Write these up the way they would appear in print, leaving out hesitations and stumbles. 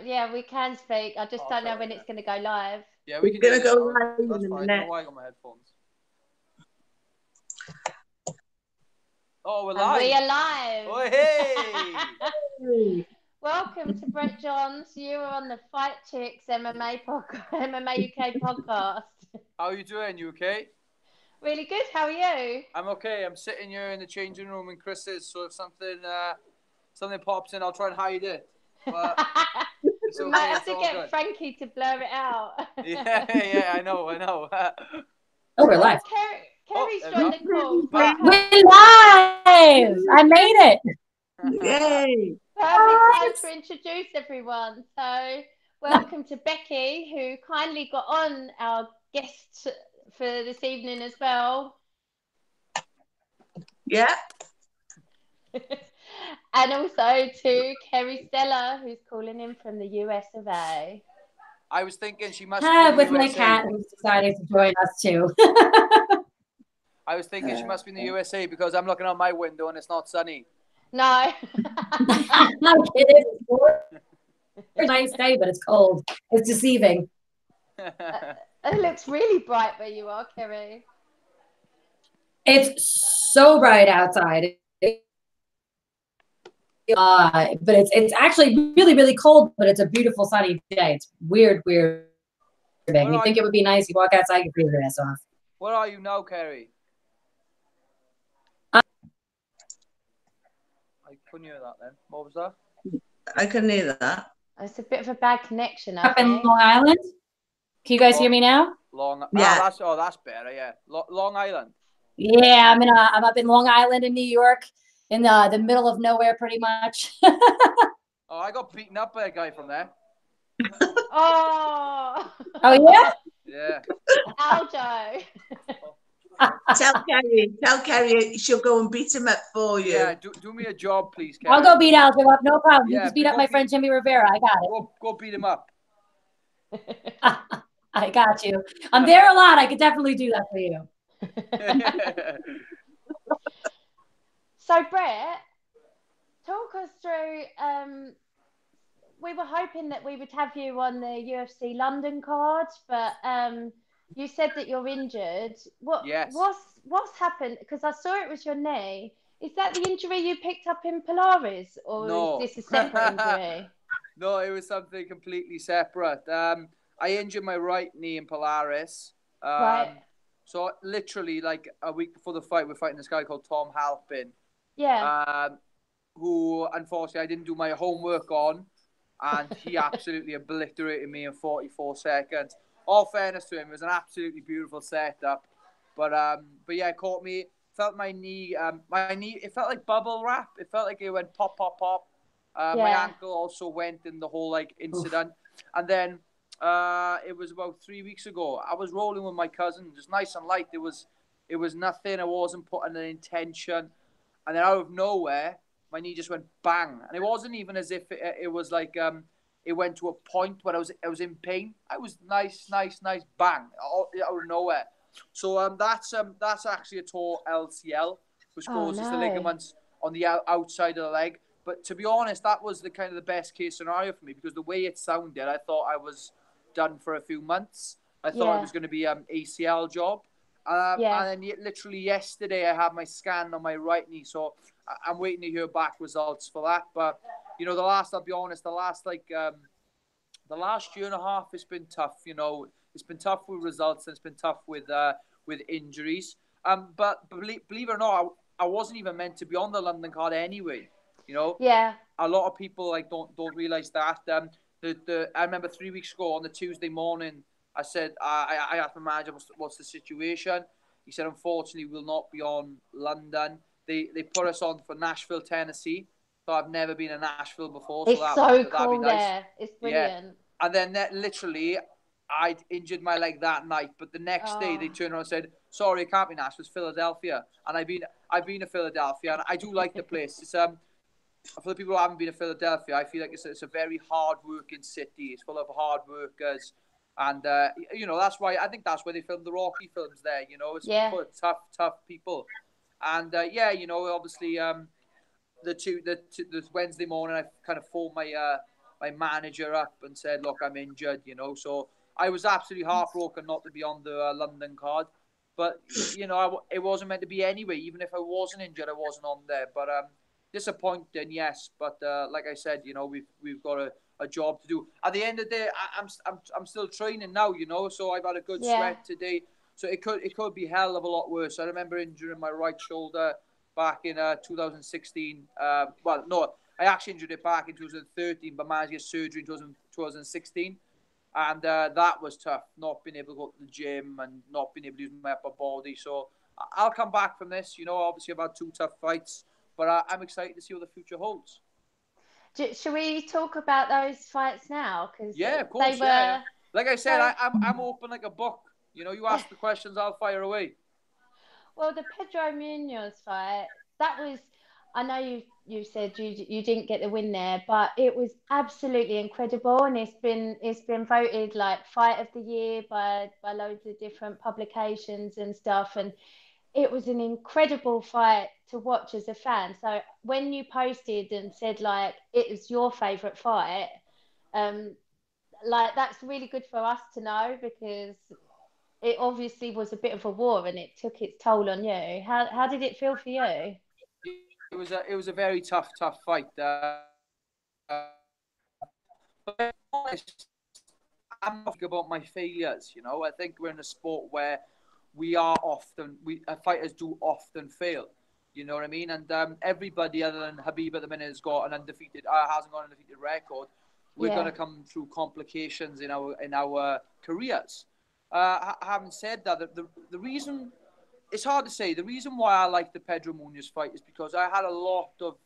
Yeah, we can speak. I just don't know when it's going to go live. Yeah, we can We're hear going to you go now. live in That's a fine. I don't minute. know why I got my headphones. Oh, we're And live. we are live. Oh, hey! Welcome to Brett Johns. You are on the Fight Chicks MMA UK podcast. How are you doing? You okay? Really good. How are you? I'm okay. I'm sitting here in the changing room in Chris's, so if something pops in, I'll try and hide it. But it's We okay. might have It's to all get good. Frankie to blur it out. Yeah, I know. Oh, we're live. Kerry's there we joined are. the call. Back. We're live! I made it! Yay! Perfect time to introduce everyone. So, welcome to Becky, who kindly got on our guest for this evening as well. Yeah. And also to Kerry Stella, who's calling in from the US of A. I was thinking she must Hi, be in with the my USA. cat who's decided to join us too. I was thinking she must be in the USA because I'm looking out my window and it's not sunny. No. I'm kidding. It's a nice day, but it's cold. It's deceiving. It looks really bright where you are, Kerry. It's so bright outside. But it's actually really, really cold, but it's a beautiful sunny day. It's weird. You think it would be nice, you walk outside, you freeze your ass off. Where are you now, Kerry? I couldn't hear that then. What was that? I can hear that. It's a bit of a bad connection, I Up in think. Long Island. Can you guys hear me now? Yeah. That's better. Yeah, Long Island. Yeah, I'm up in Long Island in New York, in the middle of nowhere, pretty much. Oh, I got beaten up by a guy from there. Oh. Oh yeah. Yeah. Aljo. Tell Kerry she'll go and beat him up for you. Yeah, do me a job, please, Kerry. I'll go beat Aljo up, no problem. Yeah, you just beat up my friend Jimmy Rivera. I got it. Go beat him up. I got you. I'm there a lot. I could definitely do that for you. So, Brett, talk us through. We were hoping that we would have you on the UFC London card, but you said that you're injured. Yes. What's happened? Because I saw it was your knee. Is that the injury you picked up in Polaris, or is this a separate injury? No, it was something completely separate. I injured my right knee in Polaris. Right. So literally, like a week before the fight, we're fighting this guy called Tom Halpin. Yeah. Who, unfortunately, I didn't do my homework on, and he absolutely obliterated me in 44 seconds. All fairness to him, it was an absolutely beautiful setup. But yeah, it caught me. Felt my knee. It felt like bubble wrap. It felt like it went pop, pop, pop. My ankle also went in the whole incident. And then it was about 3 weeks ago. I was rolling with my cousin, just nice and light. It was nothing. I wasn't putting an intention. And then out of nowhere, my knee just went bang. And it wasn't even as if it was like it went to a point where I was in pain. I was nice bang out of nowhere. So that's actually a tore LCL, which causes the ligaments on the outside of the leg. But to be honest, that was the kind of the best case scenario for me, because the way it sounded, I thought I was done for a few months. I thought it was going to be ACL job. And then literally yesterday, I had my scan on my right knee. So I'm waiting to hear back results for that. But, I'll be honest, the last year and a half, it's been tough. It's been tough with results, and it's been tough with injuries. But believe it or not, I wasn't even meant to be on the London card anyway. Yeah. A lot of people don't realize that. I remember 3 weeks ago on the Tuesday morning, I said I asked my manager what's the situation. He said, unfortunately, we'll not be on London. They put us on for Nashville, Tennessee. So I've never been in Nashville before. It's so cool that'd be nice. there. It's brilliant. Yeah. And then literally, I'd injured my leg that night, but the next day they turned around and said, "Sorry, it can't be Nashville, it's Philadelphia." And I've been to Philadelphia, and I do like the place. It's for the people who haven't been to Philadelphia, I feel like it's a very hard-working city. It's full of hard workers, and that's why they filmed the Rocky films there. It's full of tough people, and obviously the Wednesday morning I kind of formed my manager up and said, look, I'm injured, you know. So I was absolutely heartbroken not to be on the London card. But, you know, it wasn't meant to be anyway. Even if I wasn't injured, I wasn't on there. But disappointing, yes. But like I said, you know, we've got a job to do. At the end of the day, I'm still training now, you know. So I've had a good sweat today. So it could be hell of a lot worse. I remember injuring my right shoulder back in 2016. Well, no, I actually injured it back in 2013, but managed to get surgery in 2016. And that was tough, not being able to go to the gym and not being able to use my upper body. So I'll come back from this. You know, obviously I've had 2 tough fights, but I'm excited to see what the future holds. Should we talk about those fights now? Because yeah, of course, yeah. Like I said, I'm open like a book. You know, you ask the questions, I'll fire away. Well, the Pedro Munoz fight, that was, I know you said you didn't get the win there, but it was absolutely incredible, and it's been voted like fight of the year by loads of different publications and stuff, and it was an incredible fight to watch as a fan. So when you posted and said like it was your favorite fight, like that's really good for us to know, because it obviously was a bit of a war and it took its toll on you. How did it feel for you? It was a very tough fight. But I'm not about my failures. You know, I think we're in a sport where fighters do often fail. You know what I mean? And everybody other than Habib at the minute hasn't got an undefeated record. We're going to come through complications in our careers. Having said that, the reason, it's hard to say, the reason why I like the Pedro Munoz fight is because I had a lot of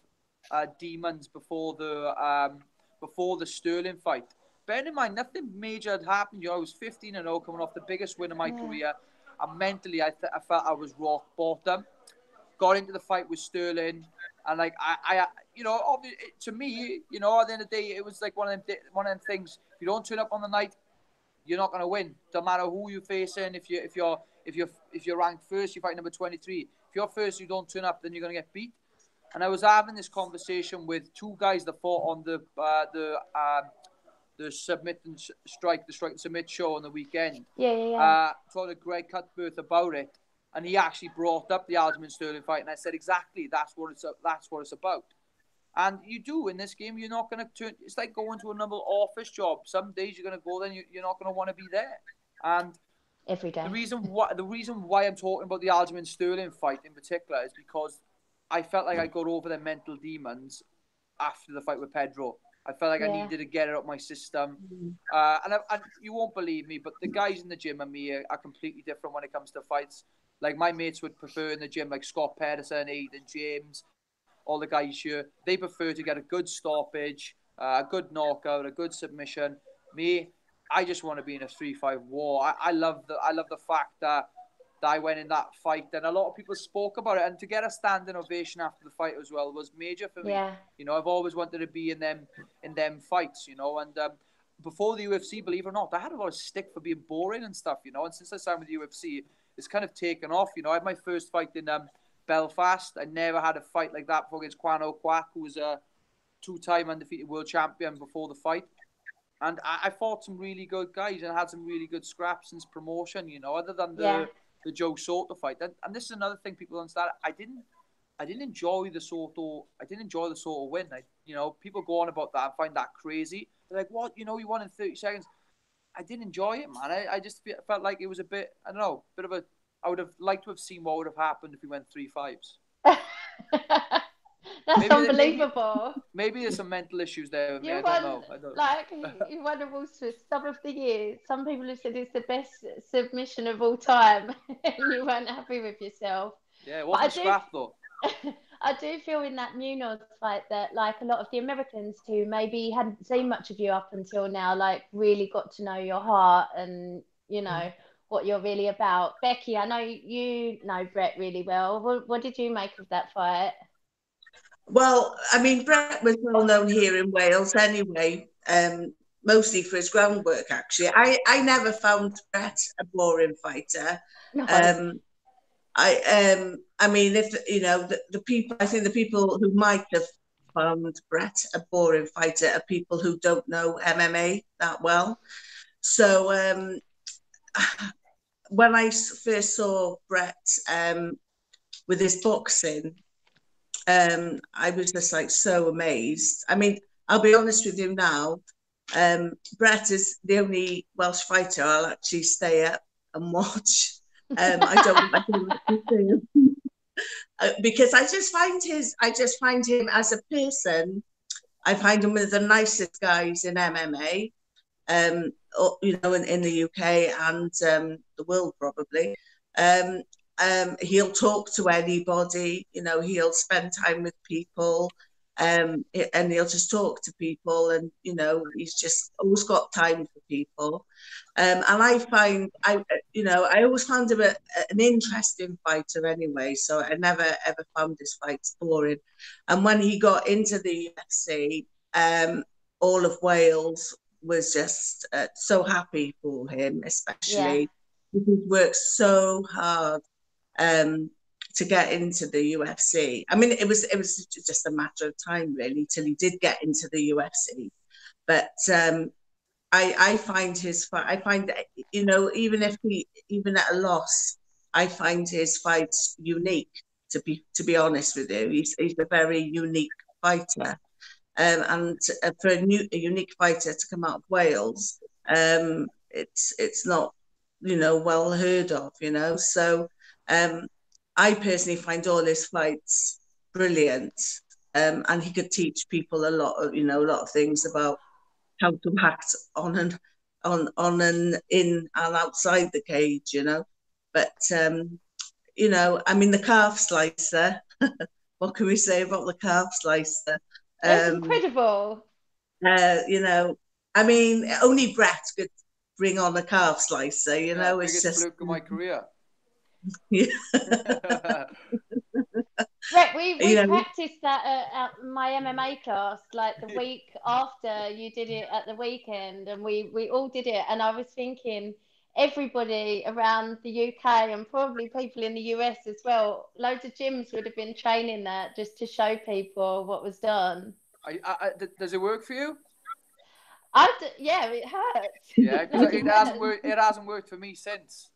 demons before the Sterling fight. Bearing in mind, nothing major had happened. You know, I was 15-0 coming off the biggest win of my career. And mentally, I felt I was rock bottom. Got into the fight with Sterling. And, like, I you know, to me, you know, at the end of the day, it was like one of them things. If you don't turn up on the night, you're not going to win. Don't matter who you're facing. If you're ranked first, you fight number 23. If you're first, you don't turn up, then you're going to get beat. And I was having this conversation with 2 guys that fought on the Submit and Strike, the Strike and Submit show on the weekend. Talking to Greg Cutbirth about it, and he actually brought up the Aljamain Sterling fight, and I said exactly that's what it's about. And you do in this game. You're not going to turn. It's like going to another office job. Some days you're going to go there, and you're not going to want to be there. And every day. The reason why I'm talking about the Aljamain Sterling fight in particular is because I felt like I got over their mental demons after the fight with Pedro. I felt like I needed to get it out my system. And you won't believe me, but the guys in the gym and me are completely different when it comes to fights. Like my mates would prefer in the gym, like Scott Pedersen, Aidan James, all the guys here, they prefer to get a good stoppage, a good knockout, a good submission. Me, I just want to be in a 3-5 war. I love the fact that I went in that fight, and a lot of people spoke about it. And to get a standing ovation after the fight as well was major for me. You know, I've always wanted to be in them fights. You know, and before the UFC, believe it or not, I had a lot of stick for being boring and stuff. You know, and since I signed with the UFC, it's kind of taken off. You know, I had my first fight in Belfast. I never had a fight like that before against Kwano Kwak, who was a 2-time undefeated world champion before the fight. And I fought some really good guys and had some really good scraps since promotion, you know, other than the Joe Soto fight. And this is another thing people don't understand. I didn't enjoy the Soto win. You know, people go on about that and find that crazy. They're like, what? You know, you won in 30 seconds. I didn't enjoy it, man. I just felt like it was a bit, I don't know, I would have liked to have seen what would have happened if we went 3-5s. That's unbelievable. Maybe there's some mental issues there with me. I don't know. Like, you won awards for Sub of the Year. Some people have said it's the best submission of all time. And you weren't happy with yourself. Yeah, it wasn't a scrap, though. I do feel in that Munoz fight that, like, a lot of the Americans who maybe hadn't seen much of you up until now, like, really got to know your heart and, you know, what you're really about. Becky, I know you know Brett really well. What did you make of that fight? Well, I mean, Brett was well known here in Wales anyway, mostly for his groundwork, actually. I never found Brett a boring fighter. No. I mean, if, you know, the people, I think the people who might have found Brett a boring fighter are people who don't know MMA that well. So when I first saw Brett with his boxing, I was just like so amazed. I mean, I'll be honest with you now. Brett is the only Welsh fighter I'll actually stay up and watch. I don't because I just find him as a person. I find him one of the nicest guys in MMA. You know, in the UK and the world probably. He'll talk to anybody, you know, he'll spend time with people, and he'll just talk to people, and you know, he's just always got time for people. And I find, you know, I always found him an interesting fighter anyway, so I never ever found his fights boring. And when he got into the UFC, all of Wales was just so happy for him, especially because he worked so hard to get into the UFC. I mean, it was just a matter of time really till he did get into the UFC. But I find that, you know, even at a loss, I find his fights unique. To be honest with you, he's a very unique fighter. And for a unique fighter to come out of Wales, it's not, you know, well heard of, you know. So I personally find all his fights brilliant, and he could teach people a lot of things about how to act on and in and outside the cage, you know. But you know, I mean, the calf slicer. What can we say about the calf slicer? It's incredible. You know, I mean, only Brett could bring on a calf slicer. You know, it's biggest just fluke of my career. Yeah. Brett, we practiced that at my MMA class, like the week after you did it at the weekend, and we all did it. And I was thinking, everybody around the UK and probably people in the US as well, loads of gyms would have been training that just to show people what was done. Does it work for you? Yeah, it hurts. Yeah, because it hasn't worked for me since.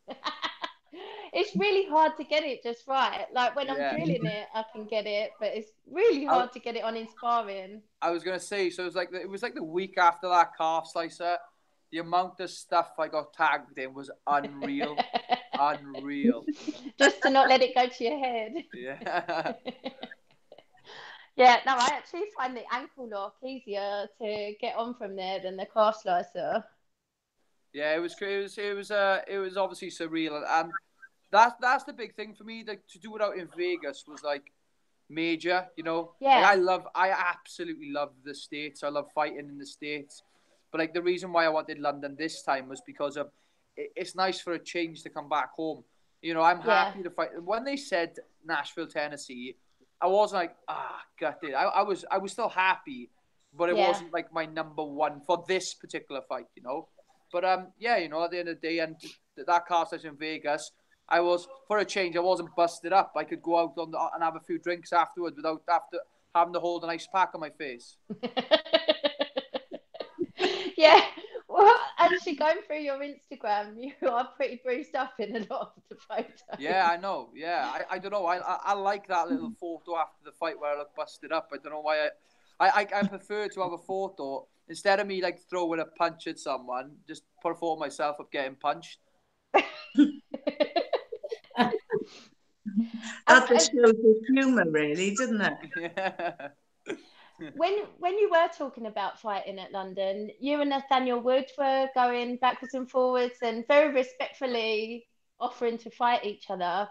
It's really hard to get it just right. Like when I'm drilling it, I can get it, but it's really hard to get it on in sparring. I was gonna say, so it was like the week after that calf slicer, the amount of stuff I got tagged in was unreal, unreal. Just to not let it go to your head. Yeah. Yeah. No, I actually find the ankle lock easier to get on from there than the calf slicer. Yeah, it was obviously surreal, and that's the big thing for me. Like, to do it out in Vegas was like major, you know. Yeah. Like, I absolutely love the States. I love fighting in the States, but like the reason why I wanted London this time was because of it's nice for a change to come back home. You know, I'm happy to fight. When they said Nashville, Tennessee, I wasn't like gutted. I was still happy, but it wasn't like my number one for this particular fight, you know. But yeah, you know, at the end of the day, and that car session in Vegas, I was, for a change, I wasn't busted up. I could go out and have a few drinks afterwards without having to hold an ice pack on my face. Yeah, well, actually, going through your Instagram, you are pretty bruised up in a lot of the photos. Yeah, I know. Yeah, I don't know. I like that little photo after the fight where I look busted up. I don't know why. I prefer to have a photo instead of me like throwing a punch at someone. Just put a photo of myself of getting punched. That just shows his humour, really, doesn't it? Yeah. When you were talking about fighting at London, you and Nathaniel Wood were going backwards and forwards and very respectfully offering to fight each other.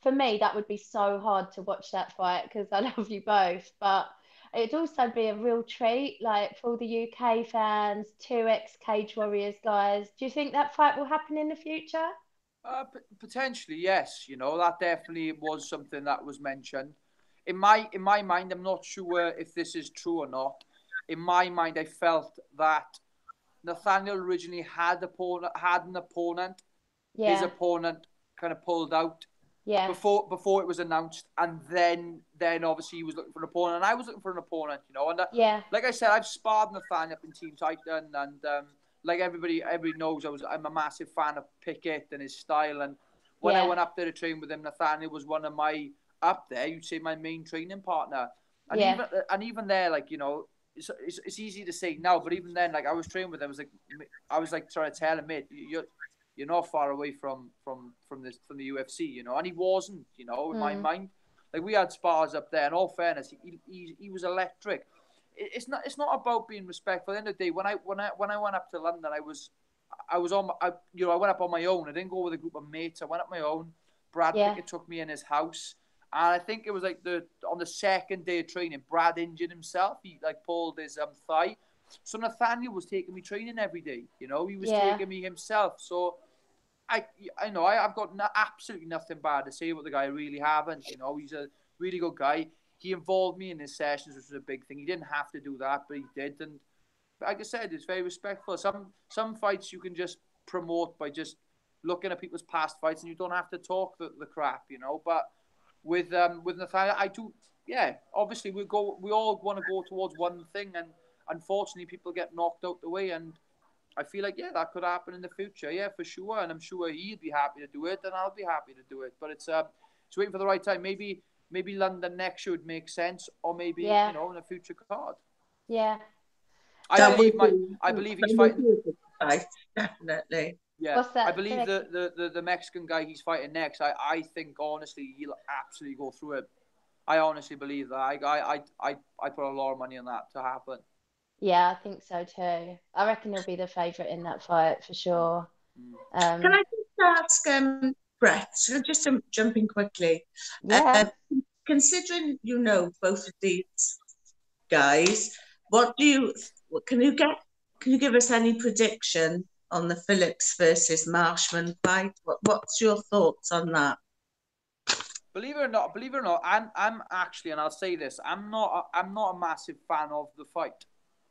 For me, that would be so hard to watch that fight because I love you both. But it'd also be a real treat, like for all the UK fans, two ex-Cage Warriors guys. Do you think that fight will happen in the future? Potentially, yes. You know, that definitely was something that was mentioned. In my mind, I'm not sure if this is true or not. In my mind, I felt that Nathaniel originally had an opponent. Yeah. His opponent kind of pulled out, Yeah. Before it was announced, and then obviously he was looking for an opponent, and I was looking for an opponent, you know. And yeah, like I said, I've sparred Nathaniel up in Team Titan, and like everybody knows, I'm a massive fan of Pickett and his style. And when I went up there to train with him, Nathaniel was one of my you'd say my main training partner. And even there, like, you know, it's easy to say now, but even then, like, I was training with him, I was like trying to tell him, mate, you're not far away from the UFC, you know. And he wasn't, you know, in my mind. Like, we had spars up there, and all fairness, he was electric. It's not about being respectful. At the end of the day, when I went up to London, I went up on my own. I didn't go with a group of mates. I went up my own. Brad Pickett took me in his house, and I think it was like on the second day of training, Brad injured himself. He like pulled his thigh. So Nathaniel was taking me training every day. You know, he was taking me himself. So I know I've got absolutely nothing bad to say about the guy. I really haven't. You know, he's a really good guy. He involved me in his sessions, which was a big thing. He didn't have to do that, but he did. And like I said, it's very respectful. Some fights you can just promote by just looking at people's past fights, and you don't have to talk the crap, you know. But with Nathaniel, I do. Yeah, obviously we all want to go towards one thing, and unfortunately people get knocked out the way. And I feel like that could happen in the future. Yeah, for sure. And I'm sure he'd be happy to do it, and I'll be happy to do it. But it's waiting for the right time. Maybe London next year would make sense, or maybe you know, in a future card. Yeah. I believe he's fighting. Fight, definitely. Yeah. What's that? I believe the Mexican guy he's fighting next. I think honestly he'll absolutely go through it. I honestly believe that. I put a lot of money on that to happen. Yeah, I think so too. I reckon he'll be the favourite in that fight for sure. Can I just ask, Brett, just jumping quickly? Yeah. Considering you know both of these guys, can you give us any prediction on the Phillips versus Marshman fight? What's your thoughts on that? Believe it or not, I'm actually, and I'll say this, I'm not a massive fan of the fight,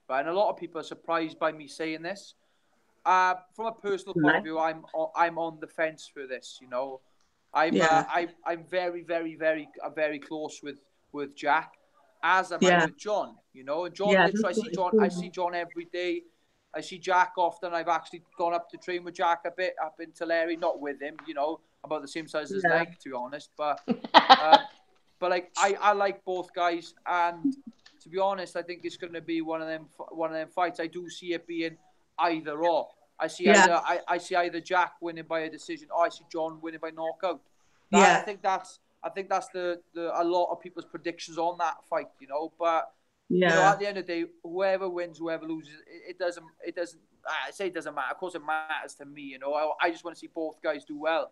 right? And a lot of people are surprised by me saying this. From a personal point of view, I'm on the fence for this. You know, I'm very, very, very, very close with Jack, as am I with John. You know, and John, I see John every day. I see Jack often. I've actually gone up to train with Jack a bit up in Tulare, not with him. You know, about the same size as his leg, to be honest. But like I like both guys, and to be honest, I think it's going to be one of them fights. I do see it being either or. I see either Jack winning by a decision, or I see John winning by knockout. I think that's the a lot of people's predictions on that fight. You know, but. You know, at the end of the day, whoever wins, whoever loses, it doesn't. I say it doesn't matter. Of course, it matters to me. You know, I just want to see both guys do well.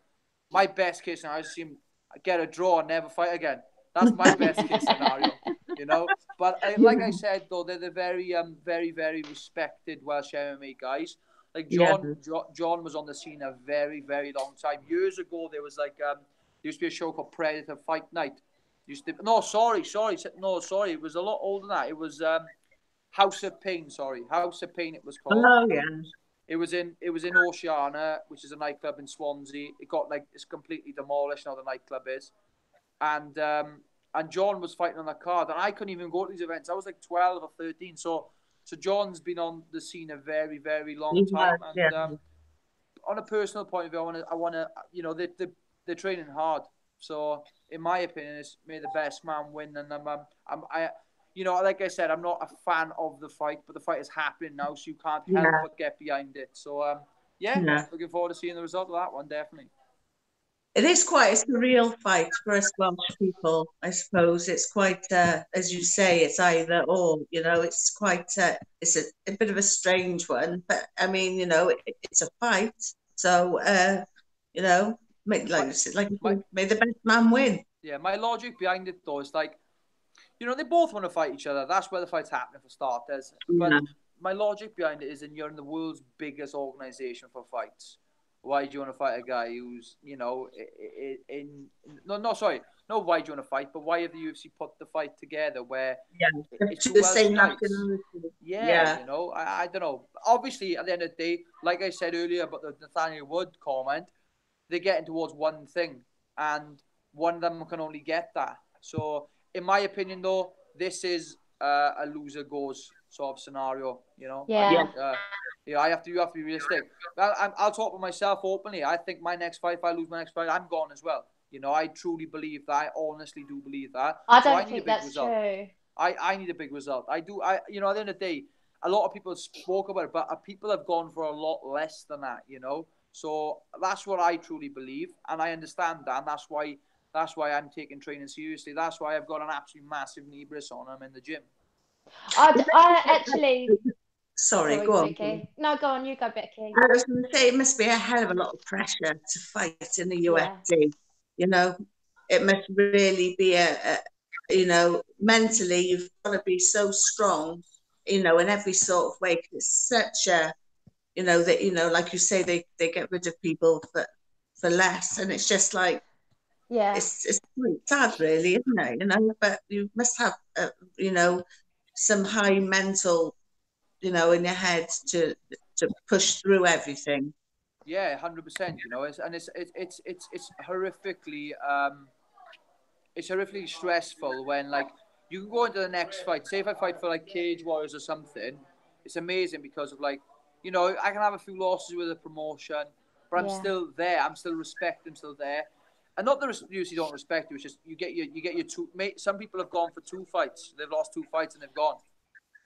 My best case scenario is to see them get a draw and never fight again. That's my best case scenario. You know, but like I said, though, they're the very, very, very respected Welsh MMA guys. Like John was on the scene a very, very long time. Years ago, there was like there used to be a show called Predator Fight Night. Sorry. It was a lot older than that. It was House of Pain. Sorry, House of Pain. It was called. Oh yeah. It was in Oceana, which is a nightclub in Swansea. It's completely demolished now. The nightclub is, and John was fighting on that card, and I couldn't even go to these events. I was like 12 or 13. So John's been on the scene a very, very long time. And on a personal point of view, I want to, you know, they're training hard. So, in my opinion, it's may the best man win. And I, you know, like I said, I'm not a fan of the fight, but the fight is happening now, so you can't help but get behind it. So, looking forward to seeing the result of that one, definitely. It is quite a surreal fight for us Welsh people, I suppose. It's quite, as you say, it's either or. You know, it's quite, it's a bit of a strange one. But I mean, you know, it's a fight. So, you know. May the best man win. Yeah, my logic behind it though is like, you know, they both want to fight each other. That's where the fight's happening for starters. But my logic behind it is, and you're in the world's biggest organization for fights. Why do you want to fight a guy who's, you know, why do you want to fight? But why have the UFC put the fight together where it's the same nationality? Yeah, you know, I don't know. Obviously, at the end of the day, like I said earlier about the Nathaniel Wood comment, they're getting towards one thing, and one of them can only get that. So, in my opinion, though, this is a loser goes sort of scenario. You know, Yeah. you have to be realistic. I'll talk for myself openly. I think my next fight, if I lose my next fight, I'm gone as well. You know, I truly believe that. I honestly do believe that. I So don't need think a big that's result. true. I need a big result. I do. You know, at the end of the day, a lot of people spoke about it, but people have gone for a lot less than that. You know, so that's what I truly believe, and I understand that. And that's why I'm taking training seriously. That's why I've got an absolute massive knee brace on. I'm in the gym. I actually. Sorry, Sorry, go on. Vicky. No, go on. You go, Becky. I was going to say, it must be a hell of a lot of pressure to fight in the UFC. You know, it must really be you know, mentally, you've got to be so strong, you know, in every sort of way. 'Cause it's such a, you know, that, you know, like you say, they get rid of people for less. And it's just like, it's quite sad, really, isn't it? You know, but you must have, you know, some high mental, you know, in your head to push through everything. Yeah, 100%. You know, it's horrifically it's horrifically stressful when, like, you can go into the next fight. Say if I fight for like Cage Warriors or something, it's amazing because of, like, you know, I can have a few losses with a promotion, but I'm still there. I'm still respected. I'm still there. And not that UFC don't respect you. It's just you get your two. Some people have gone for 2 fights. They've lost 2 fights and they've gone.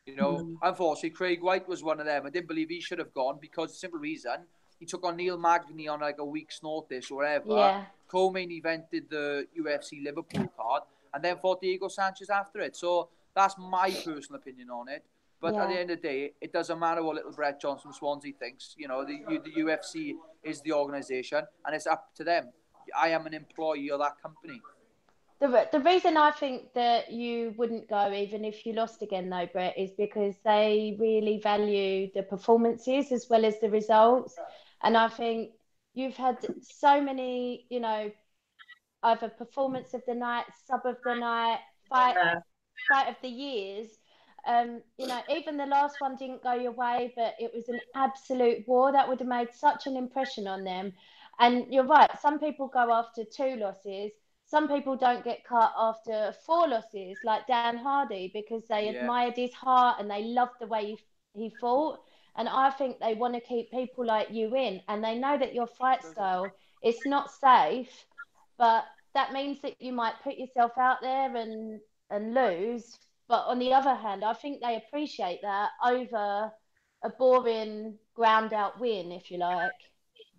You know, unfortunately, Craig White was one of them. I didn't believe he should have gone because the simple reason he took on Neil Magny on like a week's notice or whatever. Yeah. Co-main evented the UFC Liverpool card and then fought Diego Sanchez after it. So that's my personal opinion on it. But at the end of the day, it doesn't matter what little Brett Johnson from Swansea thinks. You know, the UFC is the organisation and it's up to them. I am an employee of that company. The reason I think that you wouldn't go even if you lost again, though, Brett, is because they really value the performances as well as the results. And I think you've had so many, you know, either performance of the night, sub of the night, fight of the years. You know, even the last one didn't go your way, but it was an absolute war that would have made such an impression on them. And you're right, some people go after 2 losses. Some people don't get cut after 4 losses, like Dan Hardy, because they admired his heart and they loved the way he fought. And I think they want to keep people like you in, and they know that your fight style is not safe, but that means that you might put yourself out there and lose. But on the other hand, I think they appreciate that over a boring ground out win, if you like.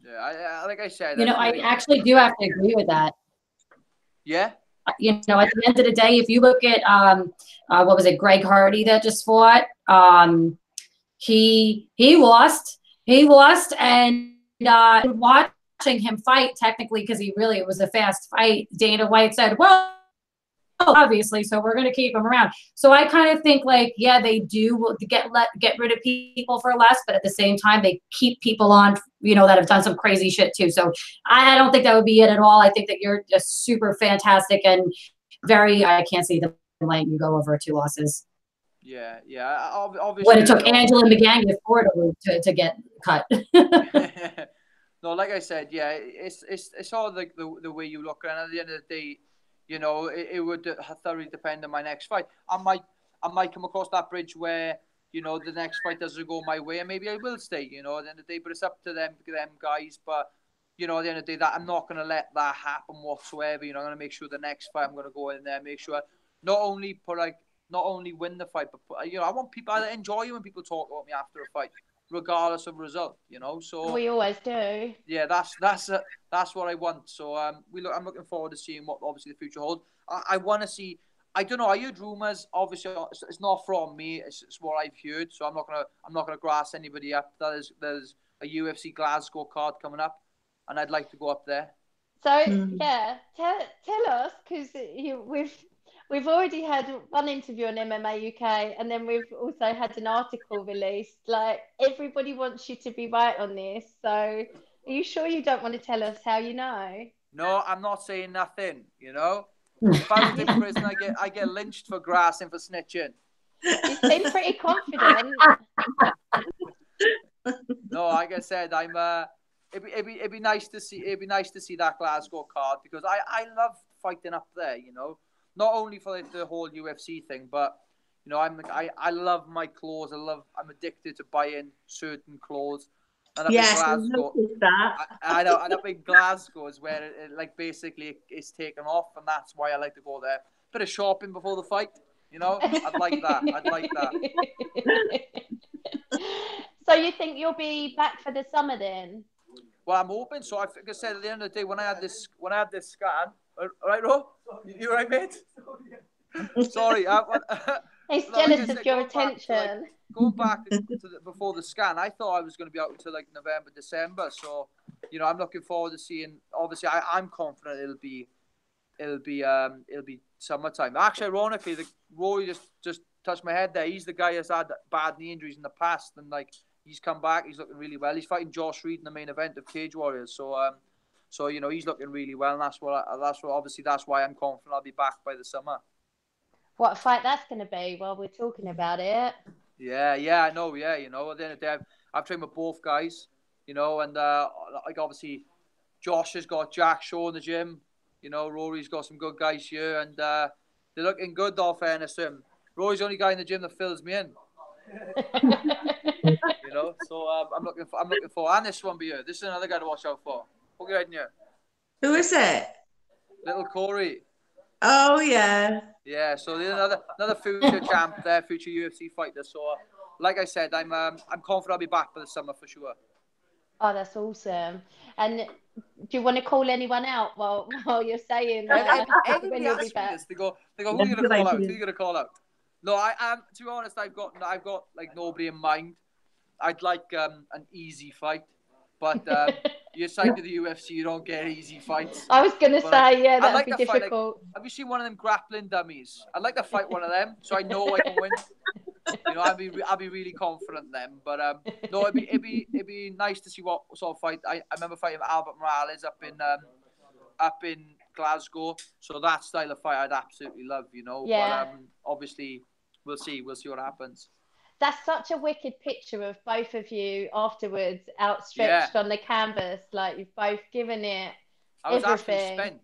Yeah, like I said, you know, I actually do have to agree with that. Yeah. You know, at the end of the day, if you look at what was it, Greg Hardy that just fought, he lost, and watching him fight technically because it was a fast fight. Dana White said, "Well, obviously, so we're going to keep him around." So I kind of think like, yeah, they do get rid of people for less, but at the same time, they keep people on, you know, that have done some crazy shit too. So I don't think that would be it at all. I think that you're just super fantastic and I can't see them letting you go over 2 losses. Yeah. Obviously, when it took Angela McGann 4 to get cut. No, like I said, yeah, it's all like the way you look at it. And at the end of the day, you know, it would thoroughly depend on my next fight. I might come across that bridge where, you know, the next fight doesn't go my way, and maybe I will stay, you know, at the end of the day. But it's up to them guys. But, you know, at the end of the day, that I'm not going to let that happen whatsoever. You know, I'm going to make sure the next fight I'm going to go in there, make sure not only win the fight, but, you know, I want people to enjoy it when people talk about me after a fight, regardless of result, you know. So we always do. Yeah, that's what I want. So I'm looking forward to seeing what obviously the future holds. I want to see. I don't know. I heard rumors. Obviously, it's not from me. It's what I've heard. So I'm not gonna grass anybody up. There's a UFC Glasgow card coming up, and I'd like to go up there. So yeah, tell us, because we've already had one interview on MMA UK, and then we've also had an article released. Like, everybody wants you to be right on this. So are you sure you don't want to tell us how you know? No, I'm not saying nothing. You know, if I was in prison, I get lynched for grassing for snitching. You seem pretty confident. No, like I said, it'd be nice to see that Glasgow card, because I love fighting up there, you know. Not only for like, the whole UFC thing, but you know, I love my clothes. I'm addicted to buying certain clothes. And up Yes, in I Glasgow, noticed that. I know, and up in Glasgow is where it like basically it's taken off, and that's why I like to go there. Bit of shopping before the fight, you know. I'd like that. I'd like that. So you think you'll be back for the summer then? Well, I'm hoping so. I think I said at the end of the day when I had this scan, all right, Ro, you all right, mate? Sorry, He's like jealous I said, of your attention. going back to before the scan, I thought I was going to be out until like November, December. So, you know, I'm looking forward to seeing. Obviously, I'm confident it'll be summertime. Actually, ironically, Roy just touched my head there. He's the guy that's had bad knee injuries in the past, and like he's come back. He's looking really well. He's fighting Josh Reed in the main event of Cage Warriors. So you know he's looking really well, and that's what obviously that's why I'm confident I'll be back by the summer. What a fight that's going to be while we're talking about it. Yeah, I know. Yeah, you know, at the end of the day, I've trained with both guys, you know, and like obviously Josh has got Jack Shaw in the gym. You know, Rory's got some good guys here, and they're looking good, though, fairness to him. Rory's the only guy in the gym that fills me in. You know, so I'm looking for, and this one be here. This is another guy to watch out for. Look at here. Who is it? Little Corey. Oh, yeah. Yeah, so there's another future champ there, future UFC fighter. So, like I said, I'm confident I'll be back by the summer for sure. Oh, that's awesome. And do you want to call anyone out while you're saying when you'll be back? This. They go, who are you gonna call out? Who are you gonna call out? No, I to be honest, I've got like nobody in mind. I'd like an easy fight, but you sign to the UFC, you don't get easy fights. I was gonna say, yeah, that'd be difficult. Have you seen one of them grappling dummies? I'd like to fight one of them, so I know I can win. You know, I'll be really confident then. But no, it'd be nice to see what sort of fight. I remember fighting Albert Morales up in Glasgow, so that style of fight I'd absolutely love. You know, yeah. But obviously we'll see what happens. That's such a wicked picture of both of you afterwards, outstretched on the canvas, like you've both given it I was everything. absolutely spent.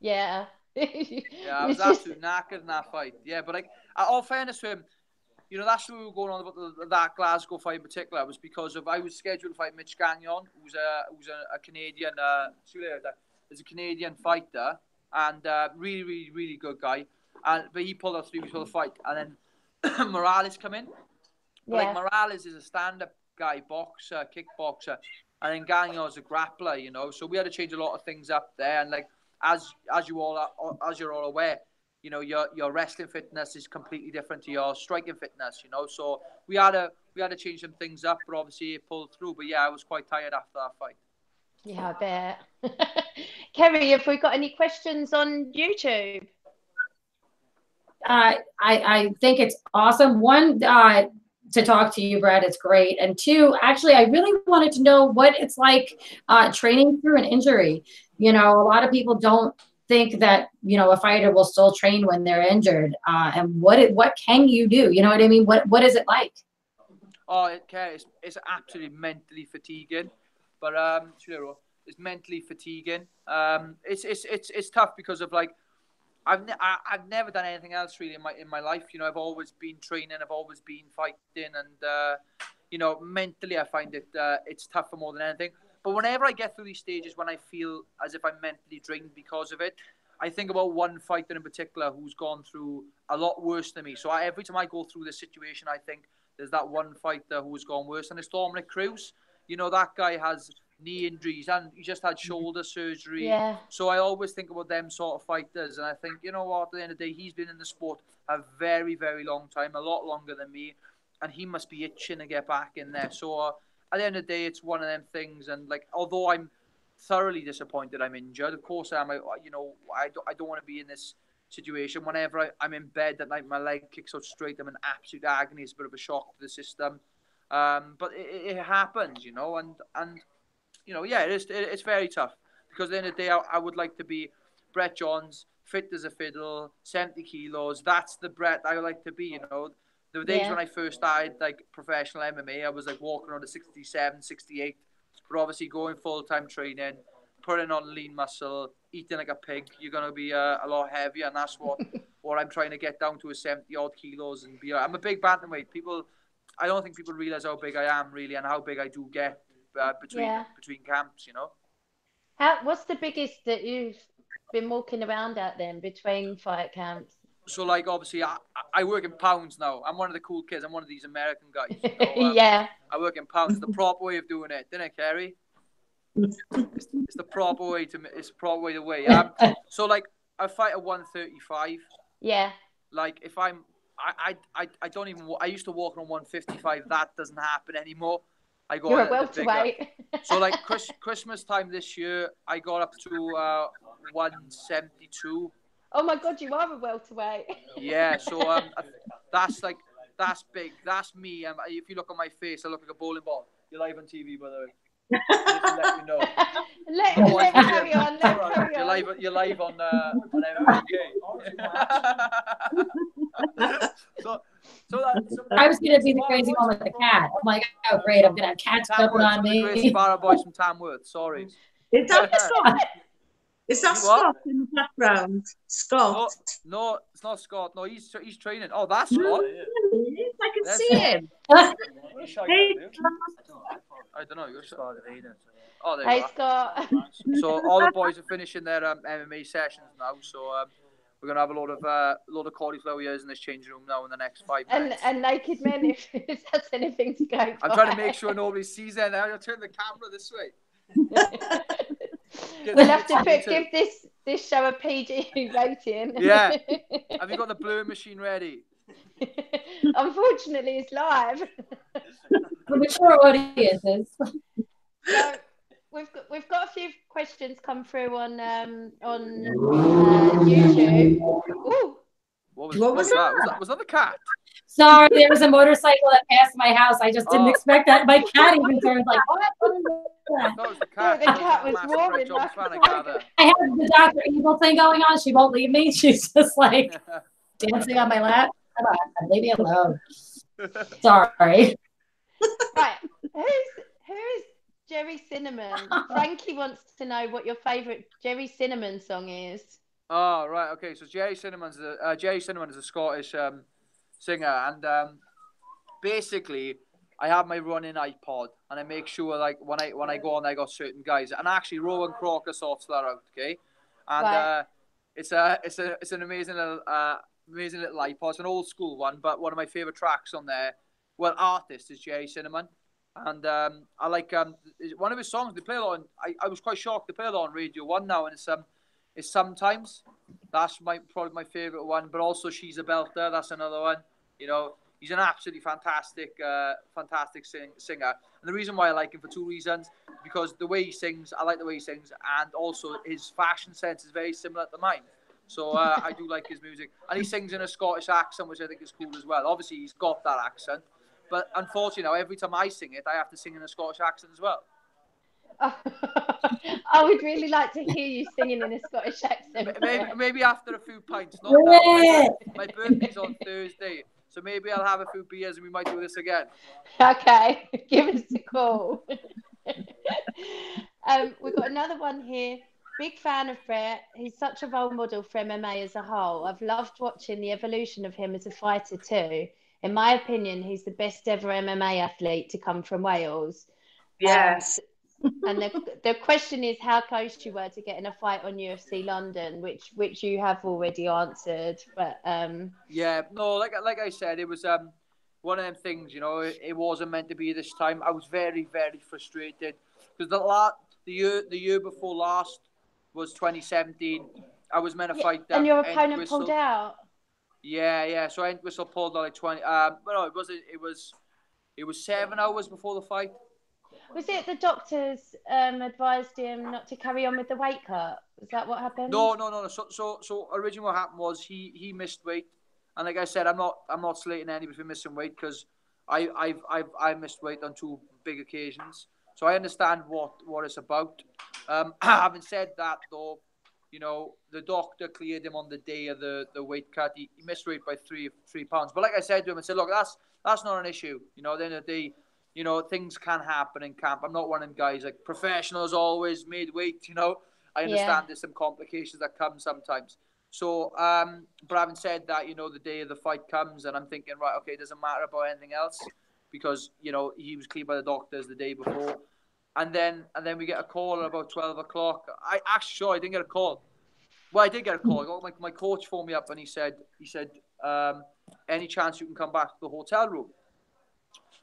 Yeah. I was absolutely knackered in that fight. Yeah, but like, all fairness to him, you know, that's what we were going on about that Glasgow fight in particular. Was because I was scheduled to fight Mitch Gagnon, who's a Canadian. Is a Canadian fighter and really, really, really good guy. But he pulled out 3 weeks for the fight, and then Morales come in. But like Morales is a stand-up guy, boxer, kickboxer, and then Gagnon is a grappler. You know, so we had to change a lot of things up there. And like as you're all aware, you know, your wrestling fitness is completely different to your striking fitness. You know, so we had to change some things up, but obviously it pulled through. But yeah, I was quite tired after that fight. Yeah, I bet. Kerry, have we got any questions on YouTube? I think it's awesome. One, to talk to you, Brad, it's great. And two, actually, I really wanted to know what it's like training through an injury. You know, a lot of people don't think that, you know, a fighter will still train when they're injured. And what can you do? You know what I mean? What is it like? Oh, it's absolutely mentally fatiguing. But it's mentally fatiguing. It's tough because of like I've never done anything else really in my life. You know, I've always been training, I've always been fighting, and you know, mentally I find it's tougher more than anything. But whenever I get through these stages when I feel as if I'm mentally drained because of it, I think about one fighter in particular who's gone through a lot worse than me. So every time I go through this situation, I think there's that one fighter who's gone worse, and it's Dominic Cruz. You know, that guy has knee injuries and he just had shoulder surgery. Yeah. So I always think about them sort of fighters, and I think, you know what, at the end of the day, he's been in the sport a very, very long time, a lot longer than me, and he must be itching to get back in there. So at the end of the day, it's one of them things, and like, although I'm thoroughly disappointed I'm injured, of course I am. You know, I don't want to be in this situation. Whenever I'm in bed at night, my leg kicks out straight, I'm in absolute agony. It's a bit of a shock to the system. But it happens, you know, and you know, yeah, it's very tough, because at the end of the day, I would like to be Brett Johns, fit as a fiddle, 70 kilos. That's the Brett I would like to be, you know. The days when I first started, like, professional MMA, I was, like, walking around at 67, 68. But obviously going full-time training, putting on lean muscle, eating like a pig, you're gonna be a lot heavier, and that's what I'm trying to get down to is 70 odd kilos and be. I'm a big bantamweight. I don't think people realize how big I am really and how big I do get between camps. You know. What's the biggest that you've been walking around at then between fight camps? So like obviously I work in pounds now. I'm one of the cool kids. I'm one of these American guys. You know? Yeah. I work in pounds. The proper way of doing it, didn't it, Kerry? It's the proper way it's the proper way to weigh. So like I fight at 135. Yeah. Like if I don't even. I used to walk on 155. That doesn't happen anymore. I got You're a welterweight. So like Christmas time this year, I got up to 172. Oh my God, you are a welterweight. Yeah. So that's big. That's me. If you look at my face, I look like a bowling ball. You're live on TV, by the way. Just to let you know. Let me carry on. You're live on MMA UK. so I was gonna be the crazy one with the cat. I'm like, oh great, I'm gonna have cats jumping on me. Gracie Barra boys from Tamworth. Sorry. Is that Scott? Is that Scott in the background? Scott? No, it's not Scott. No, he's training. Oh, that's Scott. No, I can see him. Hey, I don't know. You're Scott. Oh, there hey, you are. Scott. So all the boys are finishing their MMA sessions now. So we're gonna have a load of cauliflower ears in this changing room now in the next 5 minutes. And naked men, if that's anything to go by. I'm trying to make sure nobody sees that. Now I'll turn the camera this way. We'll have to give this show a PG rating. Yeah. Have you got the blue machine ready? Unfortunately, it's live. For mature audiences. So we've got a few questions come through on YouTube. Ooh. What was that? Was that the cat? Sorry, there was a motorcycle that passed my house. I just didn't expect that. My cat even turned like, what? That was the cat. The cat was roaring. I have the Dr. Evil thing going on. She won't leave me. She's just like dancing on my lap. Come on, leave me alone. Sorry. Right. Who's Jerry Cinnamon? Frankie wants to know what your favourite Jerry Cinnamon song is. Oh, right. Okay. So Jerry Cinnamon is a Scottish singer, and basically I have my running iPod, and I make sure like when I go on, I got certain guys, and actually Rowan Crocker sorts that out. Okay, and right. It's an amazing little iPod. It's an old school one, but one of my favourite tracks on there. Well, artist is Jerry Cinnamon, and I like one of his songs. They play a lot. I was quite shocked. They play a lot on Radio 1 now, and it's Sometimes. That's probably my favourite one. But also She's a Belter. That's another one. You know, he's an absolutely fantastic singer. And the reason why I like him for two reasons, because the way he sings, I like the way he sings, and also his fashion sense is very similar to mine. So I do like his music. And he sings in a Scottish accent, which I think is cool as well. Obviously, he's got that accent. But unfortunately, now, every time I sing it, I have to sing in a Scottish accent as well. I would really like to hear you singing in a Scottish accent. Maybe after a few pints. Not now. My birthday's on Thursday. So maybe I'll have a few beers and we might do this again. Okay. Give us a call. We've got another one here. Big fan of Brett. He's such a role model for MMA as a whole. I've loved watching the evolution of him as a fighter too. In my opinion, he's the best ever MMA athlete to come from Wales. Yes. And the question is how close you were to getting a fight on UFC London, which you have already answered. But yeah, no, like I said, it was one of them things. You know, it wasn't meant to be this time. I was very, very frustrated because the year before last was 2017. I was meant to fight them. And your opponent pulled out. Yeah. So Entwistle pulled out like 20. But no, it was 7 hours before the fight. Was it the doctors advised him not to carry on with the weight cut? Is that what happened? No. So originally what happened was he missed weight, and like I said, I'm not slating anybody for missing weight because I missed weight on two big occasions. So I understand what it's about. Having said that, though, you know, the doctor cleared him on the day of the weight cut. He missed weight by 3 pounds. But like I said to him, I said, look, that's not an issue. You know, at the end of the day, you know, things can happen in camp. I'm not one of them guys, like, professionals always midweight, you know. I understand there's some complications that come sometimes. So, but having said that, you know, the day of the fight comes and I'm thinking, right, okay, it doesn't matter about anything else because, you know, he was cleared by the doctors the day before. And then we get a call at about 12 o'clock. I didn't get a call. Well, I did get a call. My coach phoned me up and he said, any chance you can come back to the hotel room?